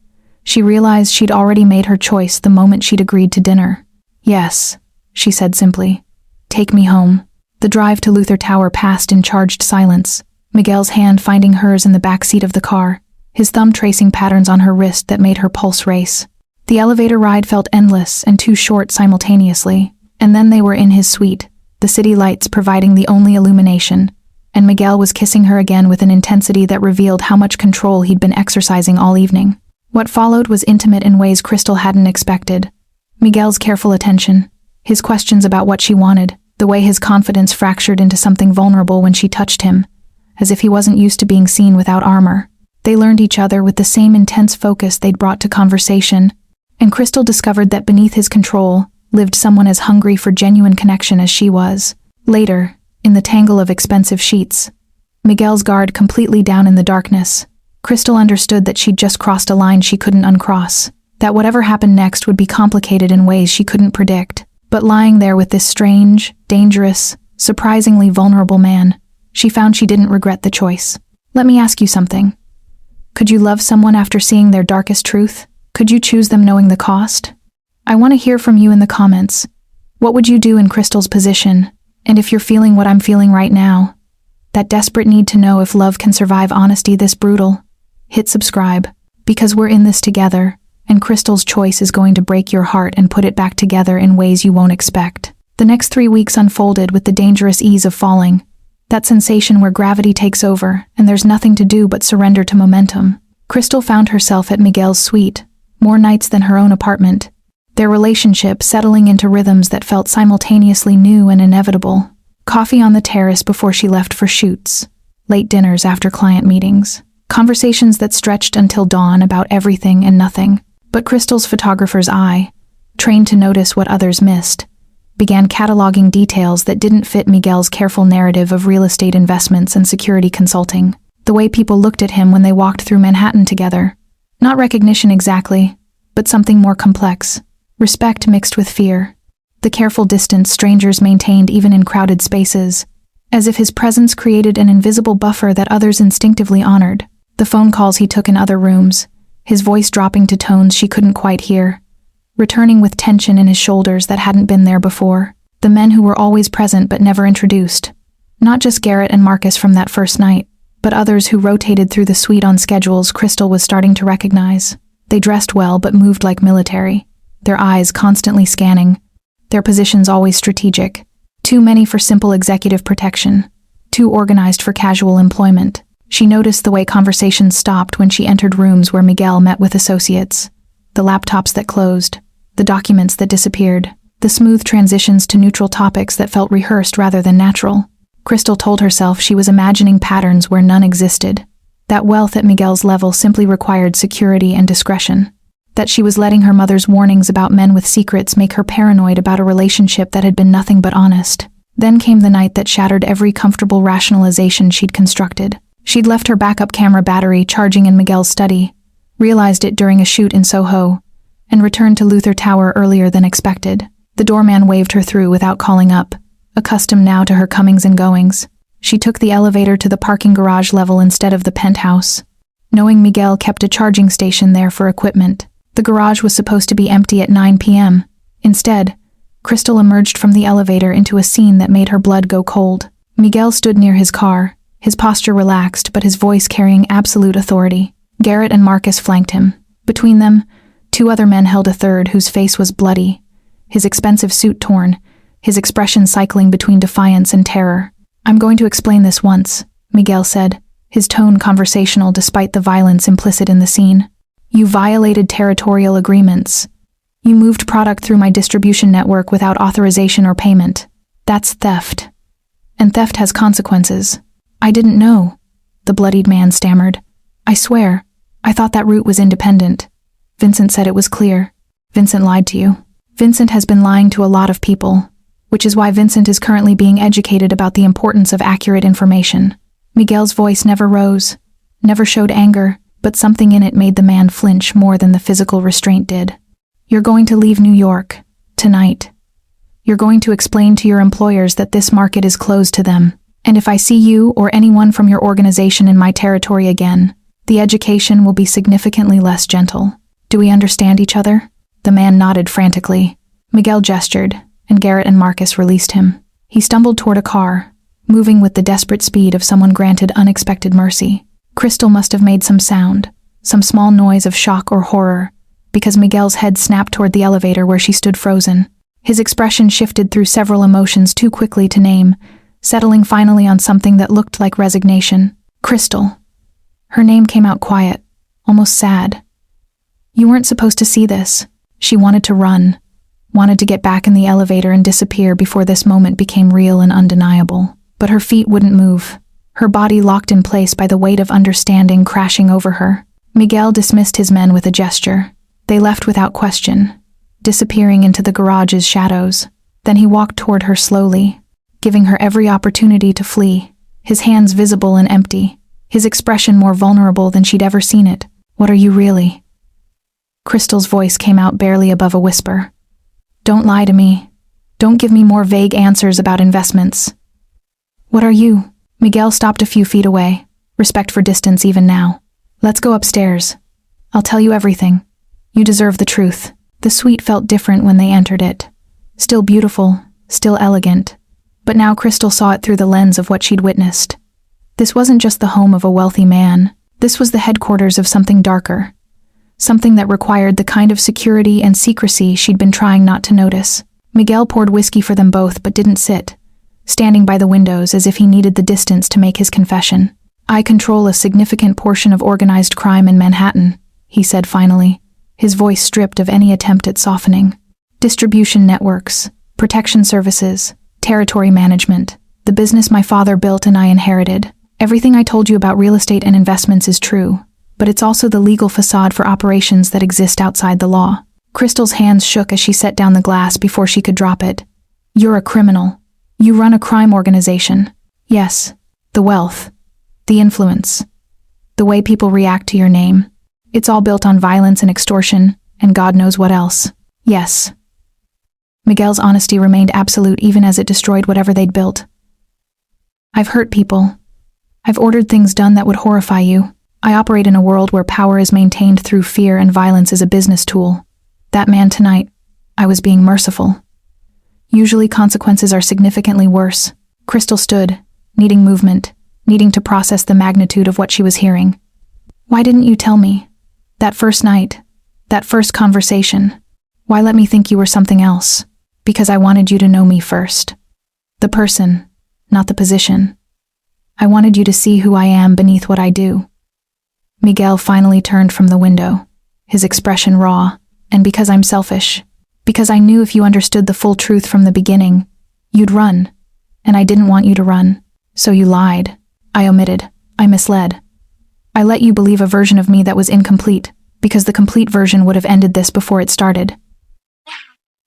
she realized she'd already made her choice the moment she'd agreed to dinner. "Yes," she said simply. "Take me home." The drive to Luther Tower passed in charged silence, Miguel's hand finding hers in the back seat of the car, his thumb tracing patterns on her wrist that made her pulse race. The elevator ride felt endless and too short simultaneously, and then they were in his suite, the city lights providing the only illumination, and Miguel was kissing her again with an intensity that revealed how much control he'd been exercising all evening. What followed was intimate in ways Crystal hadn't expected. Miguel's careful attention, his questions about what she wanted, the way his confidence fractured into something vulnerable when she touched him, as if he wasn't used to being seen without armor. They learned each other with the same intense focus they'd brought to conversation, and Crystal discovered that beneath his control lived someone as hungry for genuine connection as she was. Later, in the tangle of expensive sheets, Miguel's guard completely down in the darkness, Crystal understood that she'd just crossed a line she couldn't uncross, that whatever happened next would be complicated in ways she couldn't predict. But lying there with this strange, dangerous, surprisingly vulnerable man, she found she didn't regret the choice. "Let me ask you something. Could you love someone after seeing their darkest truth? Could you choose them knowing the cost? I want to hear from you in the comments. What would you do in Crystal's position? And if you're feeling what I'm feeling right now, that desperate need to know if love can survive honesty this brutal, hit subscribe, because we're in this together, and Crystal's choice is going to break your heart and put it back together in ways you won't expect." The next 3 weeks unfolded with the dangerous ease of falling, that sensation where gravity takes over and there's nothing to do but surrender to momentum. Crystal found herself at Miguel's suite, more nights than her own apartment, their relationship settling into rhythms that felt simultaneously new and inevitable. Coffee on the terrace before she left for shoots, late dinners after client meetings, conversations that stretched until dawn about everything and nothing. But Crystal's photographer's eye, trained to notice what others missed, began cataloging details that didn't fit Miguel's careful narrative of real estate investments and security consulting. The way people looked at him when they walked through Manhattan together. Not recognition exactly, but something more complex. Respect mixed with fear. The careful distance strangers maintained even in crowded spaces, as if his presence created an invisible buffer that others instinctively honored. The phone calls he took in other rooms, his voice dropping to tones she couldn't quite hear, returning with tension in his shoulders that hadn't been there before. The men who were always present but never introduced. Not just Garrett and Marcus from that first night, but others who rotated through the suite on schedules Crystal was starting to recognize. They dressed well but moved like military, their eyes constantly scanning, their positions always strategic. Too many for simple executive protection, too organized for casual employment. She noticed the way conversations stopped when she entered rooms where Miguel met with associates. The laptops that closed, the documents that disappeared, the smooth transitions to neutral topics that felt rehearsed rather than natural. Crystal told herself she was imagining patterns where none existed, that wealth at Miguel's level simply required security and discretion, that she was letting her mother's warnings about men with secrets make her paranoid about a relationship that had been nothing but honest. Then came the night that shattered every comfortable rationalization she'd constructed. She'd left her backup camera battery charging in Miguel's study, realized it during a shoot in Soho, and returned to Luther Tower earlier than expected. The doorman waved her through without calling up, accustomed now to her comings and goings. She took the elevator to the parking garage level instead of the penthouse, knowing Miguel kept a charging station there for equipment. The garage was supposed to be empty at 9 p.m. Instead, Crystal emerged from the elevator into a scene that made her blood go cold. Miguel stood near his car, his posture relaxed but his voice carrying absolute authority. Garrett and Marcus flanked him. Between them, 2 other men held a third whose face was bloody, his expensive suit torn, his expression cycling between defiance and terror. "I'm going to explain this once," Miguel said, his tone conversational despite the violence implicit in the scene. "You violated territorial agreements. You moved product through my distribution network without authorization or payment. That's theft. And theft has consequences." "I didn't know," the bloodied man stammered. "I swear, I thought that route was independent. Vincent said it was clear." "Vincent lied to you." "Vincent has been lying to a lot of people, which is why Vincent is currently being educated about the importance of accurate information." Miguel's voice never rose, never showed anger, but something in it made the man flinch more than the physical restraint did. "You're going to leave New York, tonight. You're going to explain to your employers that this market is closed to them, and if I see you or anyone from your organization in my territory again, the education will be significantly less gentle. Do we understand each other?" The man nodded frantically. Miguel gestured, and Garrett and Marcus released him. He stumbled toward a car, moving with the desperate speed of someone granted unexpected mercy. Crystal must have made some sound, some small noise of shock or horror, because Miguel's head snapped toward the elevator where she stood frozen. His expression shifted through several emotions too quickly to name, settling finally on something that looked like resignation. "Crystal." Her name came out quiet, almost sad. "You weren't supposed to see this." She wanted to run, wanted to get back in the elevator and disappear before this moment became real and undeniable. But her feet wouldn't move, her body locked in place by the weight of understanding crashing over her. Miguel dismissed his men with a gesture. They left without question, disappearing into the garage's shadows. Then he walked toward her slowly, giving her every opportunity to flee, his hands visible and empty, his expression more vulnerable than she'd ever seen it. "What are you really?" Crystal's voice came out barely above a whisper. "Don't lie to me. Don't give me more vague answers about investments." "What are you?" Miguel stopped a few feet away, respect for distance even now. "Let's go upstairs. I'll tell you everything. You deserve the truth." The suite felt different when they entered it. Still beautiful, still elegant. But now Crystal saw it through the lens of what she'd witnessed. This wasn't just the home of a wealthy man. This was the headquarters of something darker. Something that required the kind of security and secrecy she'd been trying not to notice. Miguel poured whiskey for them both but didn't sit, standing by the windows as if he needed the distance to make his confession. "I control a significant portion of organized crime in Manhattan," he said finally, his voice stripped of any attempt at softening. "Distribution networks, protection services, territory management, the business my father built and I inherited. Everything I told you about real estate and investments is true, but it's also the legal facade for operations that exist outside the law." Crystal's hands shook as she set down the glass before she could drop it. "You're a criminal. You run a crime organization." "Yes, the wealth, the influence, the way people react to your name. It's all built on violence and extortion, and God knows what else." "Yes." Miguel's honesty remained absolute even as it destroyed whatever they'd built. "I've hurt people. I've ordered things done that would horrify you. I operate in a world where power is maintained through fear and violence as a business tool. That man tonight, I was being merciful. Usually consequences are significantly worse." Crystal stood, needing movement, needing to process the magnitude of what she was hearing. "Why didn't you tell me? That first night, that first conversation. Why let me think you were something else?" "Because I wanted you to know me first. The person, not the position. I wanted you to see who I am beneath what I do." Miguel finally turned from the window, his expression raw. "And because I'm selfish. Because I knew if you understood the full truth from the beginning, you'd run. And I didn't want you to run. So you lied. I omitted. I misled. I let you believe a version of me that was incomplete, because the complete version would have ended this before it started."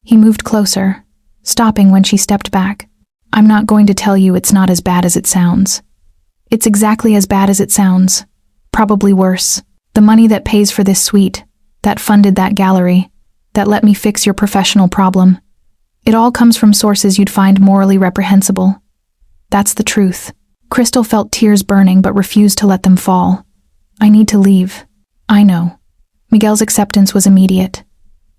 He moved closer, stopping when she stepped back. "I'm not going to tell you it's not as bad as it sounds. It's exactly as bad as it sounds. Probably worse. The money that pays for this suite, that funded that gallery, that let me fix your professional problem. It all comes from sources you'd find morally reprehensible. That's the truth. Crystal felt tears burning but refused to let them fall. I need to leave. I know. Miguel's acceptance was immediate.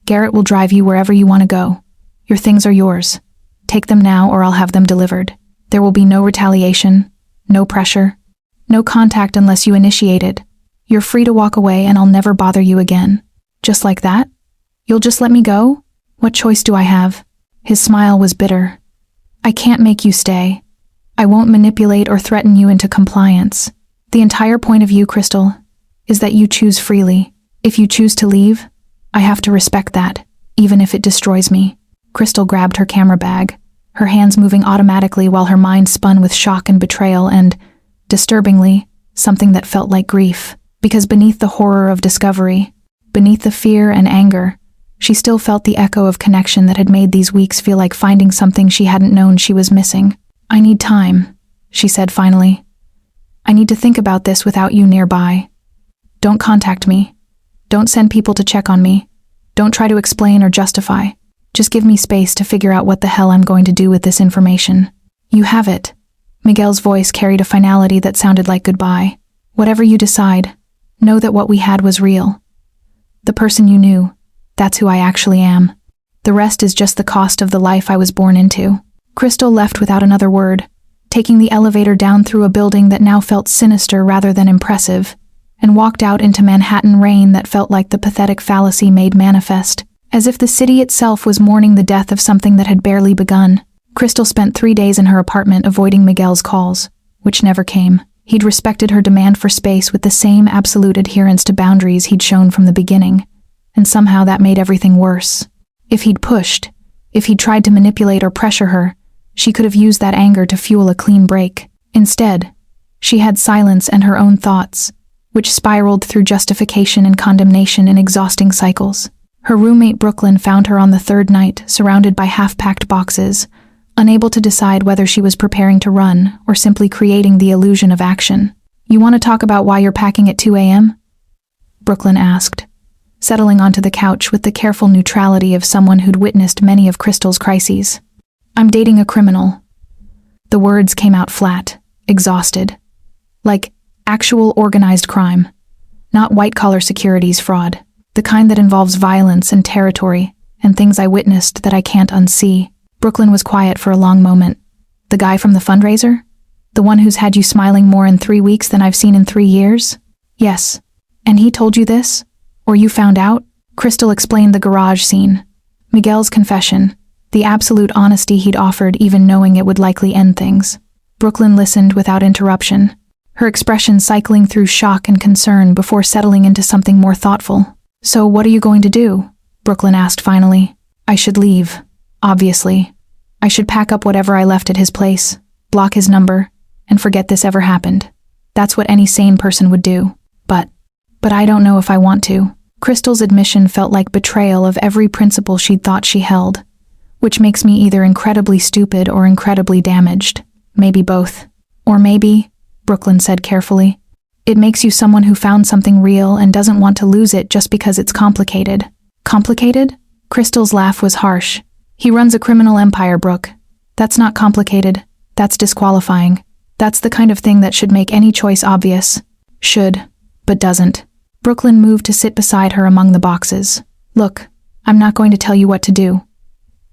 Garrett will drive you wherever you want to go. Your things are yours. Take them now or I'll have them delivered. There will be no retaliation, no pressure, no contact unless you initiate it. You're free to walk away and I'll never bother you again. Just like that? You'll just let me go? What choice do I have? His smile was bitter. I can't make you stay. I won't manipulate or threaten you into compliance. The entire point of you, Crystal, is that you choose freely. If you choose to leave, I have to respect that, even if it destroys me. Crystal grabbed her camera bag, her hands moving automatically while her mind spun with shock and betrayal and, disturbingly, something that felt like grief. Because beneath the horror of discovery, beneath the fear and anger, she still felt the echo of connection that had made these weeks feel like finding something she hadn't known she was missing. I need time, she said finally. I need to think about this without you nearby. Don't contact me. Don't send people to check on me. Don't try to explain or justify. Just give me space to figure out what the hell I'm going to do with this information. You have it. Miguel's voice carried a finality that sounded like goodbye. Whatever you decide, know that what we had was real. The person you knew, that's who I actually am. The rest is just the cost of the life I was born into. Crystal left without another word, taking the elevator down through a building that now felt sinister rather than impressive, and walked out into Manhattan rain that felt like the pathetic fallacy made manifest, as if the city itself was mourning the death of something that had barely begun. Crystal spent 3 days in her apartment avoiding Miguel's calls, which never came. He'd respected her demand for space with the same absolute adherence to boundaries he'd shown from the beginning, and somehow that made everything worse. If he'd pushed, if he'd tried to manipulate or pressure her, she could have used that anger to fuel a clean break. Instead, she had silence and her own thoughts, which spiraled through justification and condemnation in exhausting cycles. Her roommate Brooklyn found her on the third night, surrounded by half-packed boxes, unable to decide whether she was preparing to run or simply creating the illusion of action. You want to talk about why you're packing at 2 a.m.? Brooklyn asked, settling onto the couch with the careful neutrality of someone who'd witnessed many of Crystal's crises. I'm dating a criminal. The words came out flat, exhausted. Like actual organized crime. Not white-collar securities fraud. The kind that involves violence and territory and things I witnessed that I can't unsee. Brooklyn was quiet for a long moment. The guy from the fundraiser? The one who's had you smiling more in 3 weeks than I've seen in 3 years? Yes. And he told you this? Or you found out? Crystal explained the garage scene. Miguel's confession. The absolute honesty he'd offered even knowing it would likely end things. Brooklyn listened without interruption, her expression cycling through shock and concern before settling into something more thoughtful. So what are you going to do? Brooklyn asked finally. I should leave. Obviously. I should pack up whatever I left at his place, block his number, and forget this ever happened. That's what any sane person would do. But I don't know if I want to. Crystal's admission felt like betrayal of every principle she'd thought she held, which makes me either incredibly stupid or incredibly damaged. Maybe both. Or maybe, Brooklyn said carefully, it makes you someone who found something real and doesn't want to lose it just because it's complicated. Complicated? Crystal's laugh was harsh. He runs a criminal empire, Brooke. That's not complicated. That's disqualifying. That's the kind of thing that should make any choice obvious. Should, but doesn't. Brooklyn moved to sit beside her among the boxes. Look, I'm not going to tell you what to do.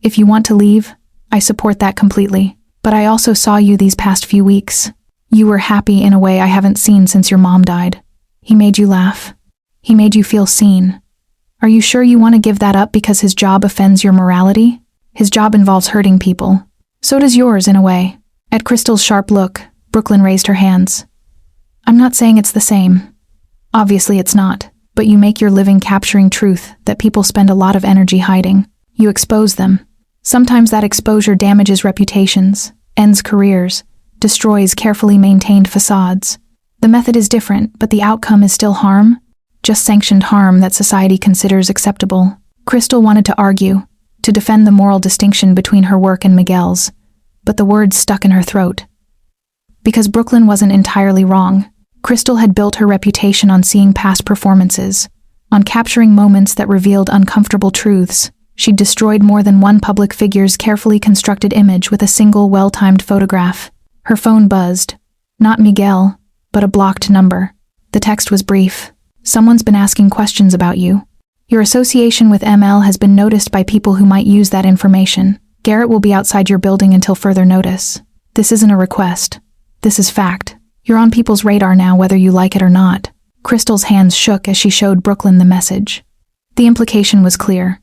If you want to leave, I support that completely. But I also saw you these past few weeks. You were happy in a way I haven't seen since your mom died. He made you laugh. He made you feel seen. Are you sure you want to give that up because his job offends your morality? His job involves hurting people. So does yours, in a way. At Crystal's sharp look, Brooklyn raised her hands. I'm not saying it's the same. Obviously it's not, but you make your living capturing truth that people spend a lot of energy hiding. You expose them. Sometimes that exposure damages reputations, ends careers, destroys carefully maintained facades. The method is different, but the outcome is still harm, just sanctioned harm that society considers acceptable. Crystal wanted to argue, to defend the moral distinction between her work and Miguel's, but the words stuck in her throat. Because Brooklyn wasn't entirely wrong. Crystal had built her reputation on seeing past performances, on capturing moments that revealed uncomfortable truths. She'd destroyed more than one public figure's carefully constructed image with a single well-timed photograph. Her phone buzzed. Not Miguel, but a blocked number. The text was brief. Someone's been asking questions about you. Your association with ML has been noticed by people who might use that information. Garrett will be outside your building until further notice. This isn't a request. This is fact. You're on people's radar now whether you like it or not. Crystal's hands shook as she showed Brooklyn the message. The implication was clear.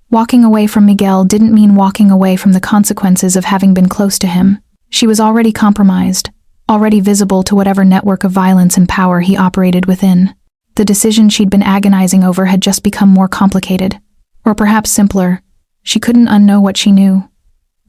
Walking away from Miguel didn't mean walking away from the consequences of having been close to him. She was already compromised, already visible to whatever network of violence and power he operated within. The decision she'd been agonizing over had just become more complicated. Or perhaps simpler. She couldn't unknow what she knew.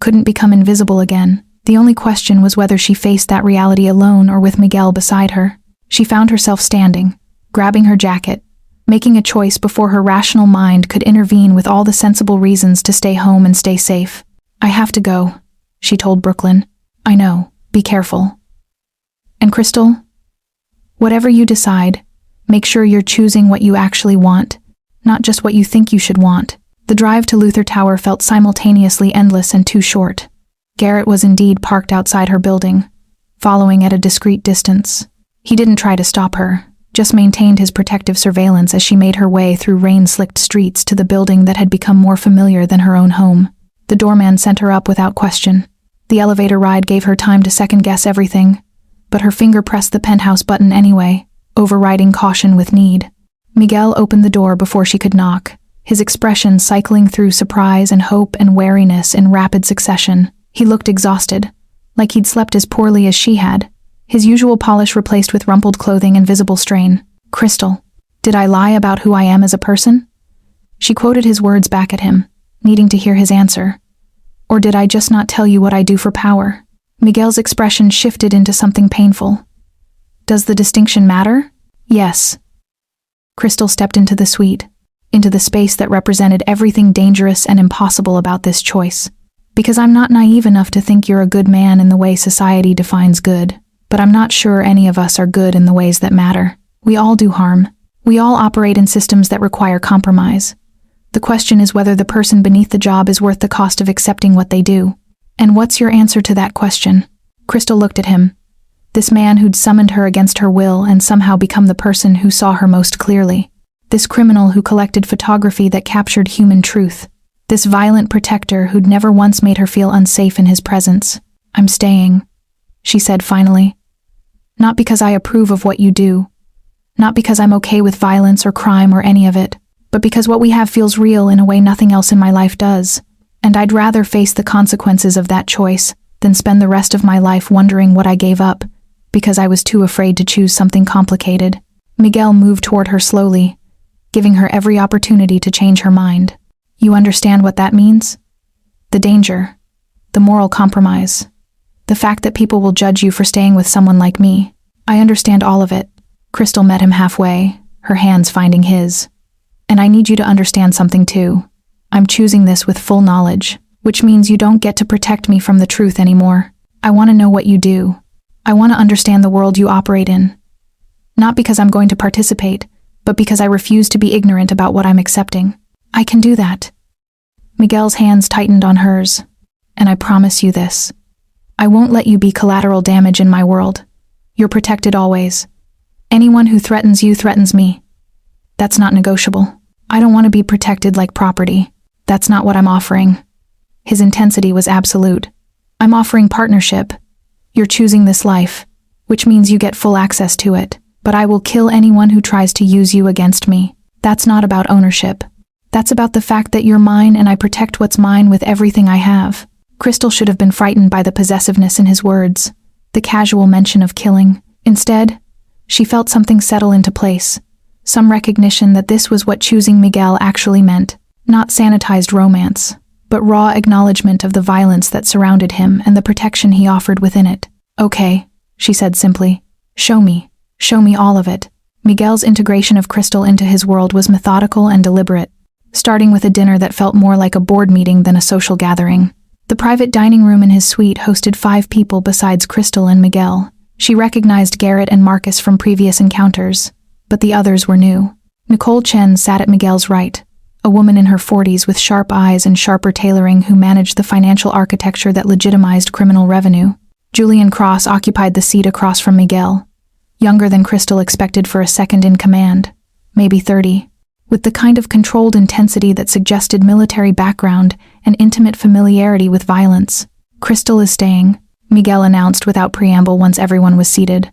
Couldn't become invisible again. The only question was whether she faced that reality alone or with Miguel beside her. She found herself standing, grabbing her jacket, making a choice before her rational mind could intervene with all the sensible reasons to stay home and stay safe. I have to go, she told Brooklyn. I know, be careful. And Crystal? Whatever you decide, make sure you're choosing what you actually want, not just what you think you should want. The drive to Luther Tower felt simultaneously endless and too short. Garrett was indeed parked outside her building, following at a discreet distance. He didn't try to stop her, just maintained his protective surveillance as she made her way through rain-slicked streets to the building that had become more familiar than her own home. The doorman sent her up without question. The elevator ride gave her time to second-guess everything, but her finger pressed the penthouse button anyway, overriding caution with need. Miguel opened the door before she could knock, his expression cycling through surprise and hope and wariness in rapid succession. He looked exhausted, like he'd slept as poorly as she had, his usual polish replaced with rumpled clothing and visible strain. Crystal, did I lie about who I am as a person? She quoted his words back at him, needing to hear his answer. Or did I just not tell you what I do for power? Miguel's expression shifted into something painful. Does the distinction matter? Yes. Crystal stepped into the suite, into the space that represented everything dangerous and impossible about this choice. Because I'm not naive enough to think you're a good man in the way society defines good, but I'm not sure any of us are good in the ways that matter. We all do harm. We all operate in systems that require compromise. The question is whether the person beneath the job is worth the cost of accepting what they do. And what's your answer to that question? Crystal looked at him. This man who'd summoned her against her will and somehow become the person who saw her most clearly. This criminal who collected photography that captured human truth. This violent protector who'd never once made her feel unsafe in his presence. I'm staying, she said finally. Not because I approve of what you do. Not because I'm okay with violence or crime or any of it, but because what we have feels real in a way nothing else in my life does. And I'd rather face the consequences of that choice than spend the rest of my life wondering what I gave up, because I was too afraid to choose something complicated. Miguel moved toward her slowly, giving her every opportunity to change her mind. You understand what that means? The danger, the moral compromise, the fact that people will judge you for staying with someone like me. I understand all of it. Crystal met him halfway, her hands finding his. And I need you to understand something too. I'm choosing this with full knowledge, which means you don't get to protect me from the truth anymore. I want to know what you do. I want to understand the world you operate in. Not because I'm going to participate, but because I refuse to be ignorant about what I'm accepting. I can do that. Miguel's hands tightened on hers. And I promise you this. I won't let you be collateral damage in my world. You're protected always. Anyone who threatens you threatens me. That's not negotiable. I don't want to be protected like property. That's not what I'm offering. His intensity was absolute. I'm offering partnership. You're choosing this life, which means you get full access to it. But I will kill anyone who tries to use you against me. That's not about ownership. That's about the fact that you're mine and I protect what's mine with everything I have. Crystal should have been frightened by the possessiveness in his words, the casual mention of killing. Instead, she felt something settle into place, some recognition that this was what choosing Miguel actually meant, not sanitized romance, but raw acknowledgement of the violence that surrounded him and the protection he offered within it. Okay, she said simply. Show me all of it. Miguel's integration of Crystal into his world was methodical and deliberate, starting with a dinner that felt more like a board meeting than a social gathering. The private dining room in his suite hosted 5 people besides Crystal and Miguel. She recognized Garrett and Marcus from previous encounters, but the others were new. Nicole Chen sat at Miguel's right, a woman in her 40s with sharp eyes and sharper tailoring who managed the financial architecture that legitimized criminal revenue. Julian Cross occupied the seat across from Miguel, younger than Crystal expected for a second in command, maybe 30, with the kind of controlled intensity that suggested military background and intimate familiarity with violence. "Crystal is staying," Miguel announced without preamble once everyone was seated.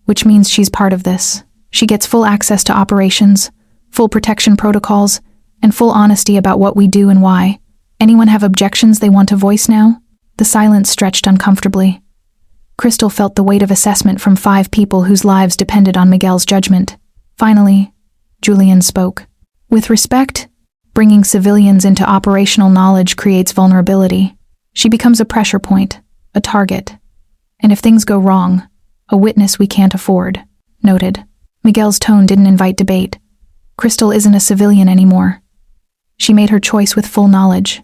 "Which means she's part of this. She gets full access to operations, full protection protocols, and full honesty about what we do and why. Anyone have objections they want to voice now?" The silence stretched uncomfortably. Crystal felt the weight of assessment from 5 people whose lives depended on Miguel's judgment. Finally, Julian spoke. "With respect, bringing civilians into operational knowledge creates vulnerability. She becomes a pressure point, a target. And if things go wrong, a witness we can't afford." Noted. Miguel's tone didn't invite debate. Crystal isn't a civilian anymore. She made her choice with full knowledge.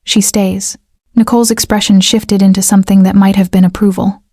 She stays. Nicole's expression shifted into something that might have been approval.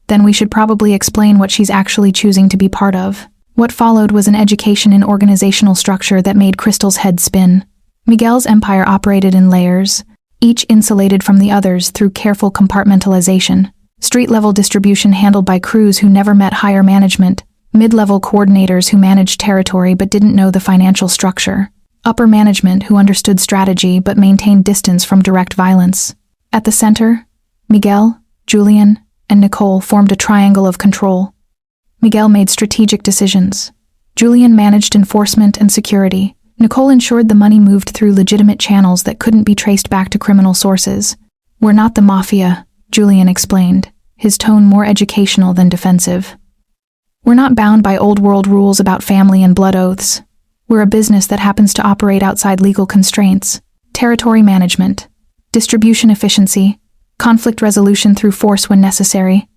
"Then we should probably explain what she's actually choosing to be part of." What followed was an education in organizational structure that made Crystal's head spin. Miguel's empire operated in layers, each insulated from the others through careful compartmentalization. Street-level distribution handled by crews who never met higher management, mid-level coordinators who managed territory but didn't know the financial structure, upper management who understood strategy but maintained distance from direct violence. At the center, Miguel, Julian, and Nicole formed a triangle of control. Miguel made strategic decisions. Julian managed enforcement and security. Nicole ensured the money moved through legitimate channels that couldn't be traced back to criminal sources. "We're not the Mafia," Julian explained, his tone more educational than defensive. "We're not bound by old-world rules about family and blood oaths. We're a business that happens to operate outside legal constraints. Territory management, distribution efficiency, conflict resolution through force when necessary.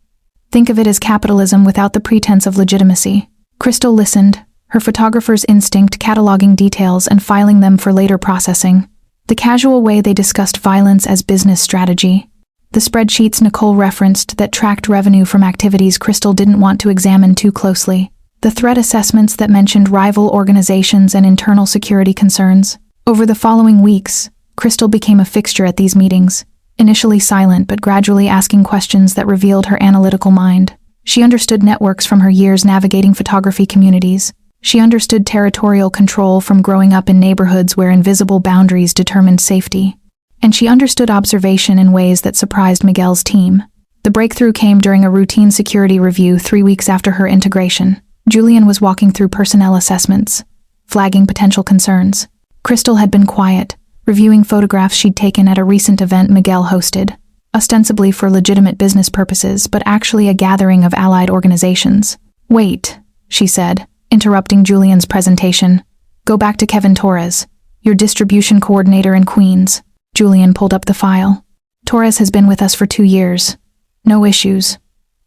Think of it as capitalism without the pretense of legitimacy." Crystal listened, her photographer's instinct cataloging details and filing them for later processing. The casual way they discussed violence as business strategy. The spreadsheets Nicole referenced that tracked revenue from activities Crystal didn't want to examine too closely. The threat assessments that mentioned rival organizations and internal security concerns. Over the following weeks, Crystal became a fixture at these meetings, initially silent but gradually asking questions that revealed her analytical mind. She understood networks from her years navigating photography communities. She understood territorial control from growing up in neighborhoods where invisible boundaries determined safety. And she understood observation in ways that surprised Miguel's team. The breakthrough came during a routine security review 3 weeks after her integration. Julian was walking through personnel assessments, flagging potential concerns. Crystal had been quiet, reviewing photographs she'd taken at a recent event Miguel hosted, ostensibly for legitimate business purposes, but actually a gathering of allied organizations. "Wait," she said, interrupting Julian's presentation. "Go back to Kevin Torres, your distribution coordinator in Queens." Julian pulled up the file. "Torres has been with us for 2 years. No issues.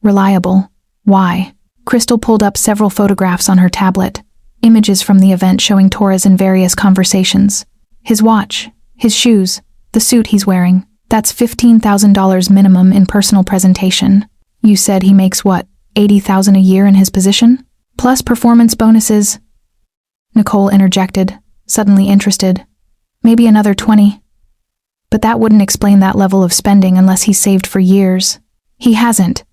Reliable. Why?" Crystal pulled up several photographs on her tablet, images from the event showing Torres in various conversations. His watch, his shoes, the suit he's wearing. That's $15,000 minimum in personal presentation. You said he makes what, $80,000 a year in his position? Plus performance bonuses. Nicole interjected, suddenly interested. Maybe another 20. But that wouldn't explain that level of spending unless he's saved for years. He hasn't.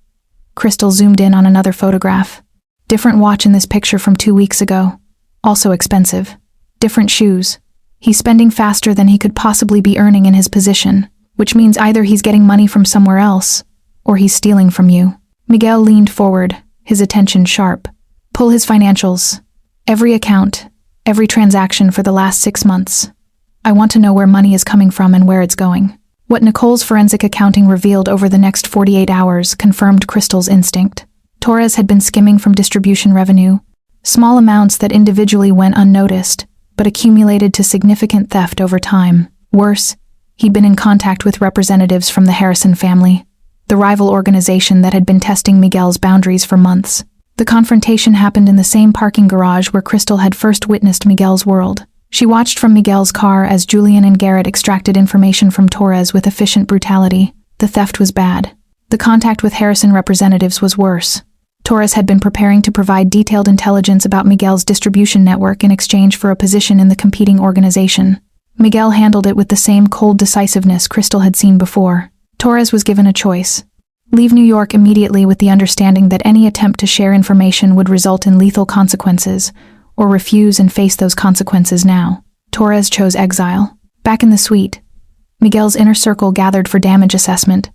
Crystal zoomed in on another photograph. Different watch in this picture from 2 weeks ago. Also expensive. Different shoes. He's spending faster than he could possibly be earning in his position, which means either he's getting money from somewhere else, or he's stealing from you. Miguel leaned forward, his attention sharp. Pull his financials. Every account, every transaction for the last 6 months. I want to know where money is coming from and where it's going. What Nicole's forensic accounting revealed over the next 48 hours confirmed Crystal's instinct. Torres had been skimming from distribution revenue, small amounts that individually went unnoticed, but accumulated to significant theft over time. Worse, he'd been in contact with representatives from the Harrison family, the rival organization that had been testing Miguel's boundaries for months. The confrontation happened in the same parking garage where Crystal had first witnessed Miguel's world. She watched from Miguel's car as Julian and Garrett extracted information from Torres with efficient brutality. The theft was bad. The contact with Harrison representatives was worse. Torres had been preparing to provide detailed intelligence about Miguel's distribution network in exchange for a position in the competing organization. Miguel handled it with the same cold decisiveness Crystal had seen before. Torres was given a choice. Leave New York immediately with the understanding that any attempt to share information would result in lethal consequences, or refuse and face those consequences now. Torres chose exile. Back in the suite, Miguel's inner circle gathered for damage assessment.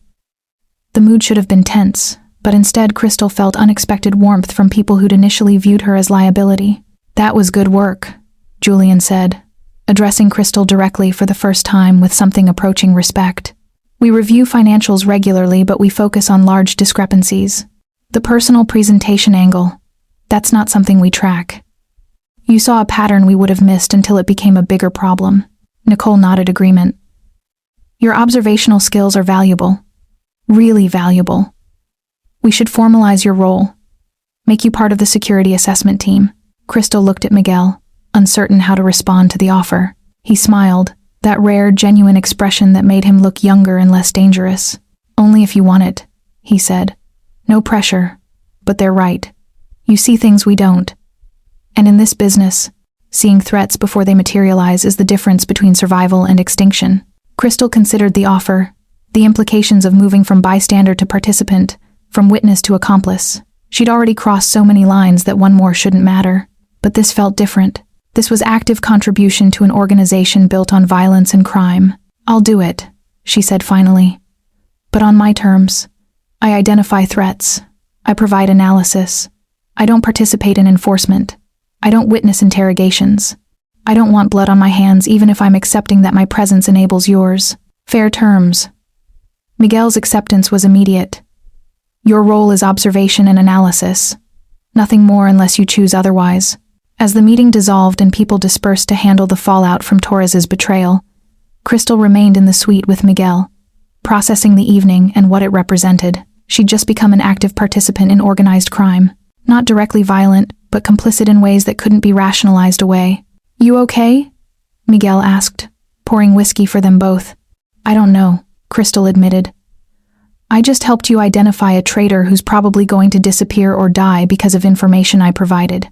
The mood should have been tense, but instead Crystal felt unexpected warmth from people who'd initially viewed her as liability. "That was good work," Julian said, addressing Crystal directly for the first time with something approaching respect. "We review financials regularly, but we focus on large discrepancies. The personal presentation angle, that's not something we track. You saw a pattern we would have missed until it became a bigger problem." Nicole nodded agreement. "Your observational skills are valuable. Really valuable. We should formalize your role. Make you part of the security assessment team." Crystal looked at Miguel, uncertain how to respond to the offer. He smiled, that rare, genuine expression that made him look younger and less dangerous. "Only if you want it," he said. "No pressure, but they're right. You see things we don't. And in this business, seeing threats before they materialize is the difference between survival and extinction." Crystal considered the offer, the implications of moving from bystander to participant, from witness to accomplice. She'd already crossed so many lines that one more shouldn't matter. But this felt different. This was active contribution to an organization built on violence and crime. "I'll do it," she said finally. "But on my terms. I identify threats. I provide analysis. I don't participate in enforcement. I don't witness interrogations. I don't want blood on my hands even if I'm accepting that my presence enables yours. Fair terms." Miguel's acceptance was immediate. "Your role is observation and analysis. Nothing more unless you choose otherwise." As the meeting dissolved and people dispersed to handle the fallout from Torres's betrayal, Crystal remained in the suite with Miguel, processing the evening and what it represented. She'd just become an active participant in organized crime. Not directly violent, but complicit in ways that couldn't be rationalized away. "You okay?" Miguel asked, pouring whiskey for them both. "I don't know," Crystal admitted. "I just helped you identify a traitor who's probably going to disappear or die because of information I provided.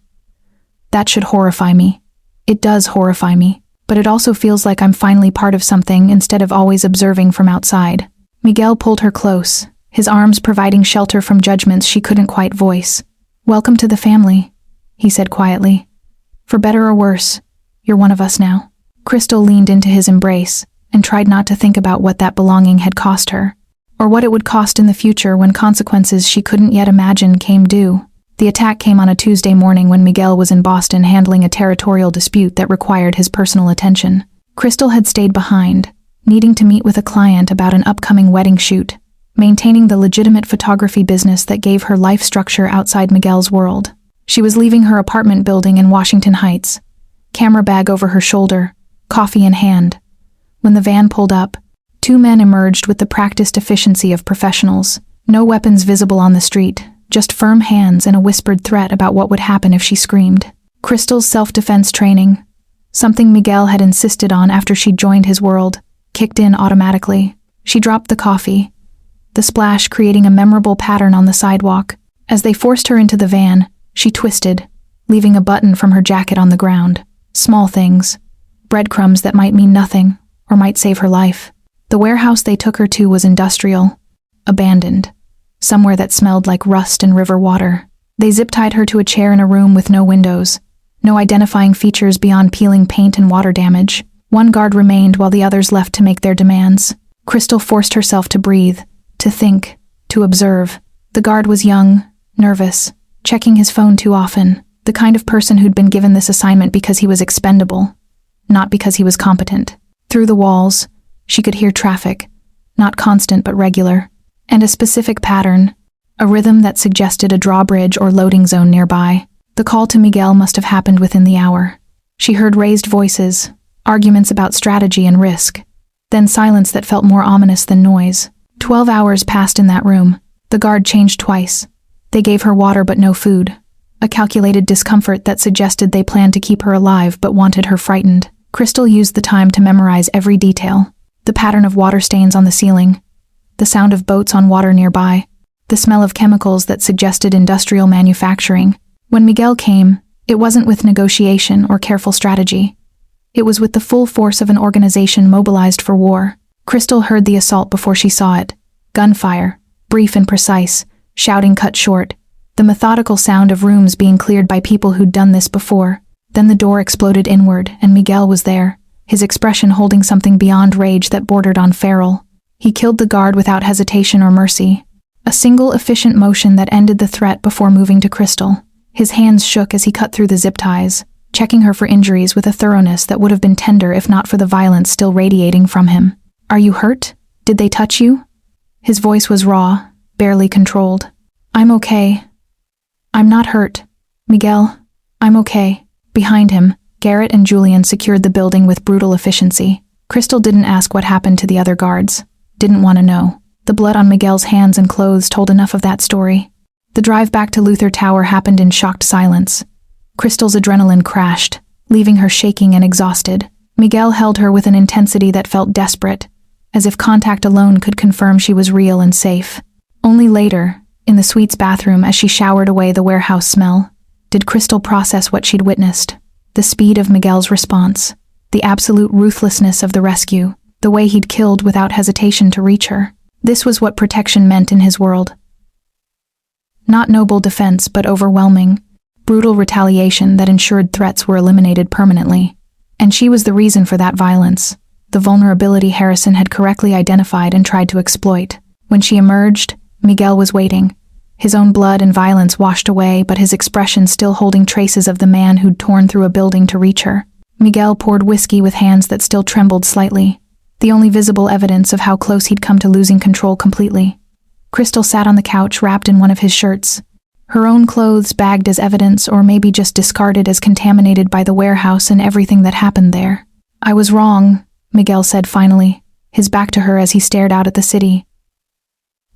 That should horrify me. It does horrify me, but it also feels like I'm finally part of something instead of always observing from outside." Miguel pulled her close, his arms providing shelter from judgments she couldn't quite voice. "Welcome to the family," he said quietly. "For better or worse, you're one of us now." Crystal leaned into his embrace and tried not to think about what that belonging had cost her, or what it would cost in the future when consequences she couldn't yet imagine came due. The attack came on a Tuesday morning when Miguel was in Boston handling a territorial dispute that required his personal attention. Crystal had stayed behind, needing to meet with a client about an upcoming wedding shoot, maintaining the legitimate photography business that gave her life structure outside Miguel's world. She was leaving her apartment building in Washington Heights, camera bag over her shoulder, coffee in hand. When the van pulled up, two men emerged with the practiced efficiency of professionals. No weapons visible on the street, just firm hands and a whispered threat about what would happen if she screamed. Crystal's self-defense training, something Miguel had insisted on after she joined his world, kicked in automatically. She dropped the coffee, the splash creating a memorable pattern on the sidewalk. As they forced her into the van, she twisted, leaving a button from her jacket on the ground. Small things, breadcrumbs that might mean nothing, or might save her life. The warehouse they took her to was industrial, abandoned, somewhere that smelled like rust and river water. They zip-tied her to a chair in a room with no windows, no identifying features beyond peeling paint and water damage. One guard remained while the others left to make their demands. Crystal forced herself to breathe, to think, to observe. The guard was young, nervous, checking his phone too often, the kind of person who'd been given this assignment because he was expendable, not because he was competent. Through the walls, she could hear traffic, not constant but regular, and a specific pattern, a rhythm that suggested a drawbridge or loading zone nearby. The call to Miguel must have happened within the hour. She heard raised voices, arguments about strategy and risk, then silence that felt more ominous than noise. 12 hours passed in that room. The guard changed twice. They gave her water but no food, a calculated discomfort that suggested they planned to keep her alive but wanted her frightened. Crystal used the time to memorize every detail. The pattern of water stains on the ceiling, the sound of boats on water nearby, the smell of chemicals that suggested industrial manufacturing. When Miguel came, it wasn't with negotiation or careful strategy. It was with the full force of an organization mobilized for war. Crystal heard the assault before she saw it. Gunfire, brief and precise, shouting cut short, the methodical sound of rooms being cleared by people who'd done this before. Then the door exploded inward, and Miguel was there, his expression holding something beyond rage that bordered on feral. He killed the guard without hesitation or mercy. A single efficient motion that ended the threat before moving to Crystal. His hands shook as he cut through the zip ties, checking her for injuries with a thoroughness that would have been tender if not for the violence still radiating from him. "Are you hurt? Did they touch you?" His voice was raw, barely controlled. "I'm okay. I'm not hurt. Miguel, I'm okay." Behind him, Garrett and Julian secured the building with brutal efficiency. Crystal didn't ask what happened to the other guards. Didn't want to know. The blood on Miguel's hands and clothes told enough of that story. The drive back to Luther Tower happened in shocked silence. Crystal's adrenaline crashed, leaving her shaking and exhausted. Miguel held her with an intensity that felt desperate, as if contact alone could confirm she was real and safe. Only later, in the suite's bathroom as she showered away the warehouse smell, did Crystal process what she'd witnessed. The speed of Miguel's response, the absolute ruthlessness of the rescue, the way he'd killed without hesitation to reach her. This was what protection meant in his world. Not noble defense, but overwhelming, brutal retaliation that ensured threats were eliminated permanently. And she was the reason for that violence, the vulnerability Harrison had correctly identified and tried to exploit. When she emerged, Miguel was waiting, his own blood and violence washed away, but his expression still holding traces of the man who'd torn through a building to reach her. Miguel poured whiskey with hands that still trembled slightly, the only visible evidence of how close he'd come to losing control completely. Crystal sat on the couch wrapped in one of his shirts, her own clothes bagged as evidence or maybe just discarded as contaminated by the warehouse and everything that happened there. "I was wrong," Miguel said finally, his back to her as he stared out at the city.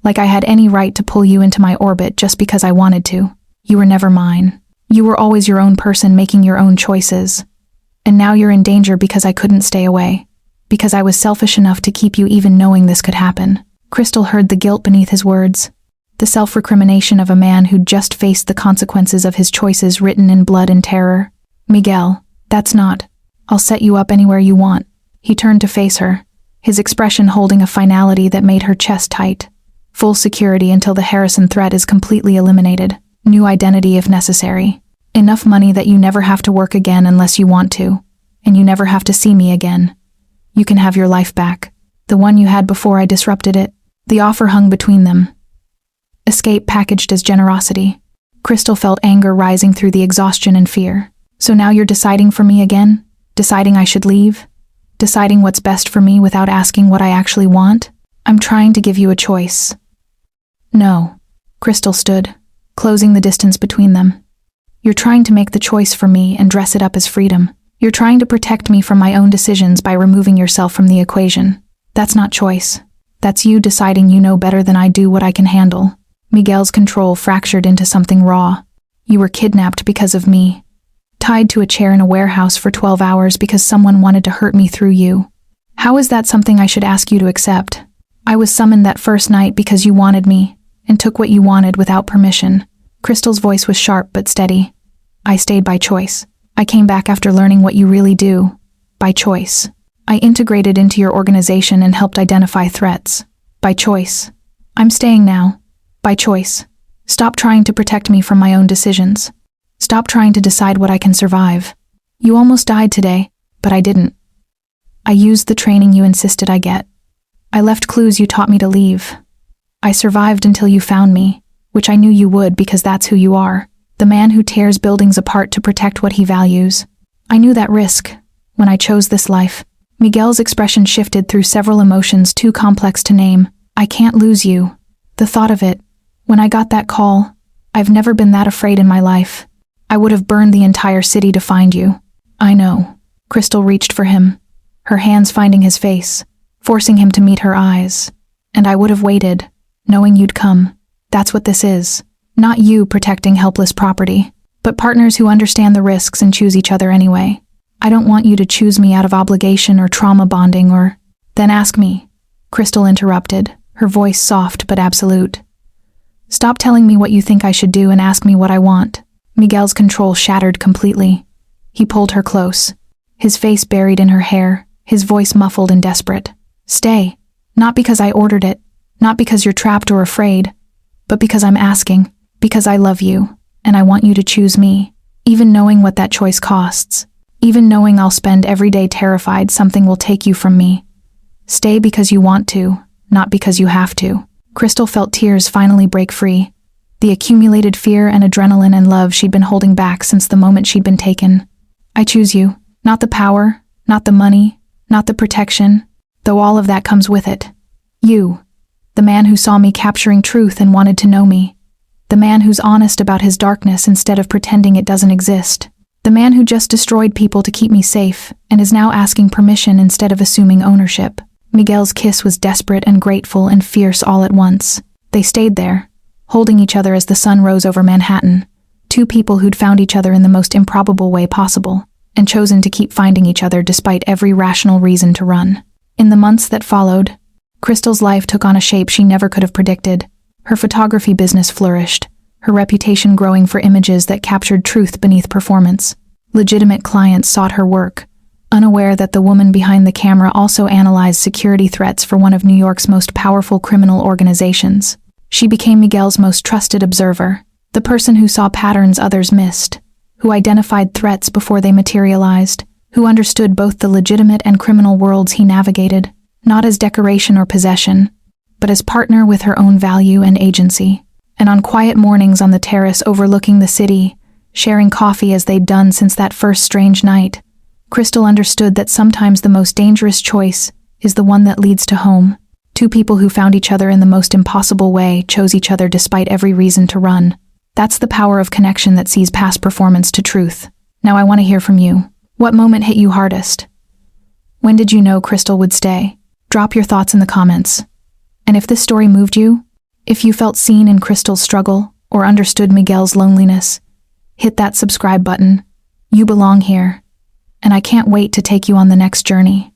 "Like I had any right to pull you into my orbit just because I wanted to. You were never mine. You were always your own person making your own choices. And now you're in danger because I couldn't stay away. Because I was selfish enough to keep you even knowing this could happen." Crystal heard the guilt beneath his words, the self-recrimination of a man who'd just faced the consequences of his choices written in blood and terror. "Miguel, that's not. I'll set you up anywhere you want." He turned to face her, his expression holding a finality that made her chest tight. Full security until the Harrison threat is completely eliminated. New identity if necessary. Enough money that you never have to work again unless you want to. And you never have to see me again. You can have your life back. The one you had before I disrupted it. The offer hung between them. Escape packaged as generosity. Crystal felt anger rising through the exhaustion and fear. "So now you're deciding for me again? Deciding I should leave? Deciding what's best for me without asking what I actually want? I'm trying to give you a choice." "No." Crystal stood, closing the distance between them. "You're trying to make the choice for me and dress it up as freedom. You're trying to protect me from my own decisions by removing yourself from the equation. That's not choice. That's you deciding you know better than I do what I can handle." Miguel's control fractured into something raw. "You were kidnapped because of me. Tied to a chair in a warehouse for 12 hours because someone wanted to hurt me through you. How is that something I should ask you to accept? I was summoned that first night because you wanted me, and took what you wanted without permission." Crystal's voice was sharp but steady. "I stayed by choice. I came back after learning what you really do. By choice. I integrated into your organization and helped identify threats. By choice. I'm staying now. By choice. Stop trying to protect me from my own decisions. Stop trying to decide what I can survive. You almost died today, but I didn't. I used the training you insisted I get. I left clues you taught me to leave. I survived until you found me, which I knew you would because that's who you are. The man who tears buildings apart to protect what he values. I knew that risk when I chose this life." Miguel's expression shifted through several emotions too complex to name. "I can't lose you. The thought of it. When I got that call, I've never been that afraid in my life. I would have burned the entire city to find you." "I know." Crystal reached for him, her hands finding his face, forcing him to meet her eyes. "And I would have waited, knowing you'd come. That's what this is. Not you protecting helpless property, but partners who understand the risks and choose each other anyway." I don't want you to choose me out of obligation or trauma bonding or— Then ask me, Crystal interrupted, her voice soft but absolute. Stop telling me what you think I should do and ask me what I want. Miguel's control shattered completely. He pulled her close, his face buried in her hair, his voice muffled and desperate. Stay. Not because I ordered it, not because you're trapped or afraid, but because I'm asking, because I love you, and I want you to choose me, even knowing what that choice costs, even knowing I'll spend every day terrified something will take you from me. Stay because you want to, not because you have to. Crystal felt tears finally break free. The accumulated fear and adrenaline and love she'd been holding back since the moment she'd been taken. I choose you, not the power, not the money, not the protection, though all of that comes with it. You, the man who saw me capturing truth and wanted to know me. The man who's honest about his darkness instead of pretending it doesn't exist. The man who just destroyed people to keep me safe and is now asking permission instead of assuming ownership. Miguel's kiss was desperate and grateful and fierce all at once. They stayed there, holding each other as the sun rose over Manhattan. Two people who'd found each other in the most improbable way possible, and chosen to keep finding each other despite every rational reason to run. In the months that followed, Crystal's life took on a shape she never could have predicted. Her photography business flourished, her reputation growing for images that captured truth beneath performance. Legitimate clients sought her work, unaware that the woman behind the camera also analyzed security threats for one of New York's most powerful criminal organizations. She became Miguel's most trusted observer, the person who saw patterns others missed, who identified threats before they materialized, who understood both the legitimate and criminal worlds he navigated, not as decoration or possession, but as partner with her own value and agency. And on quiet mornings on the terrace overlooking the city, sharing coffee as they'd done since that first strange night, Crystal understood that sometimes the most dangerous choice is the one that leads to home. Two people who found each other in the most impossible way chose each other despite every reason to run. That's the power of connection that sees past performance to truth. Now I want to hear from you. What moment hit you hardest? When did you know Crystal would stay? Drop your thoughts in the comments. And if this story moved you, if you felt seen in Crystal's struggle or understood Miguel's loneliness, hit that subscribe button. You belong here. And I can't wait to take you on the next journey.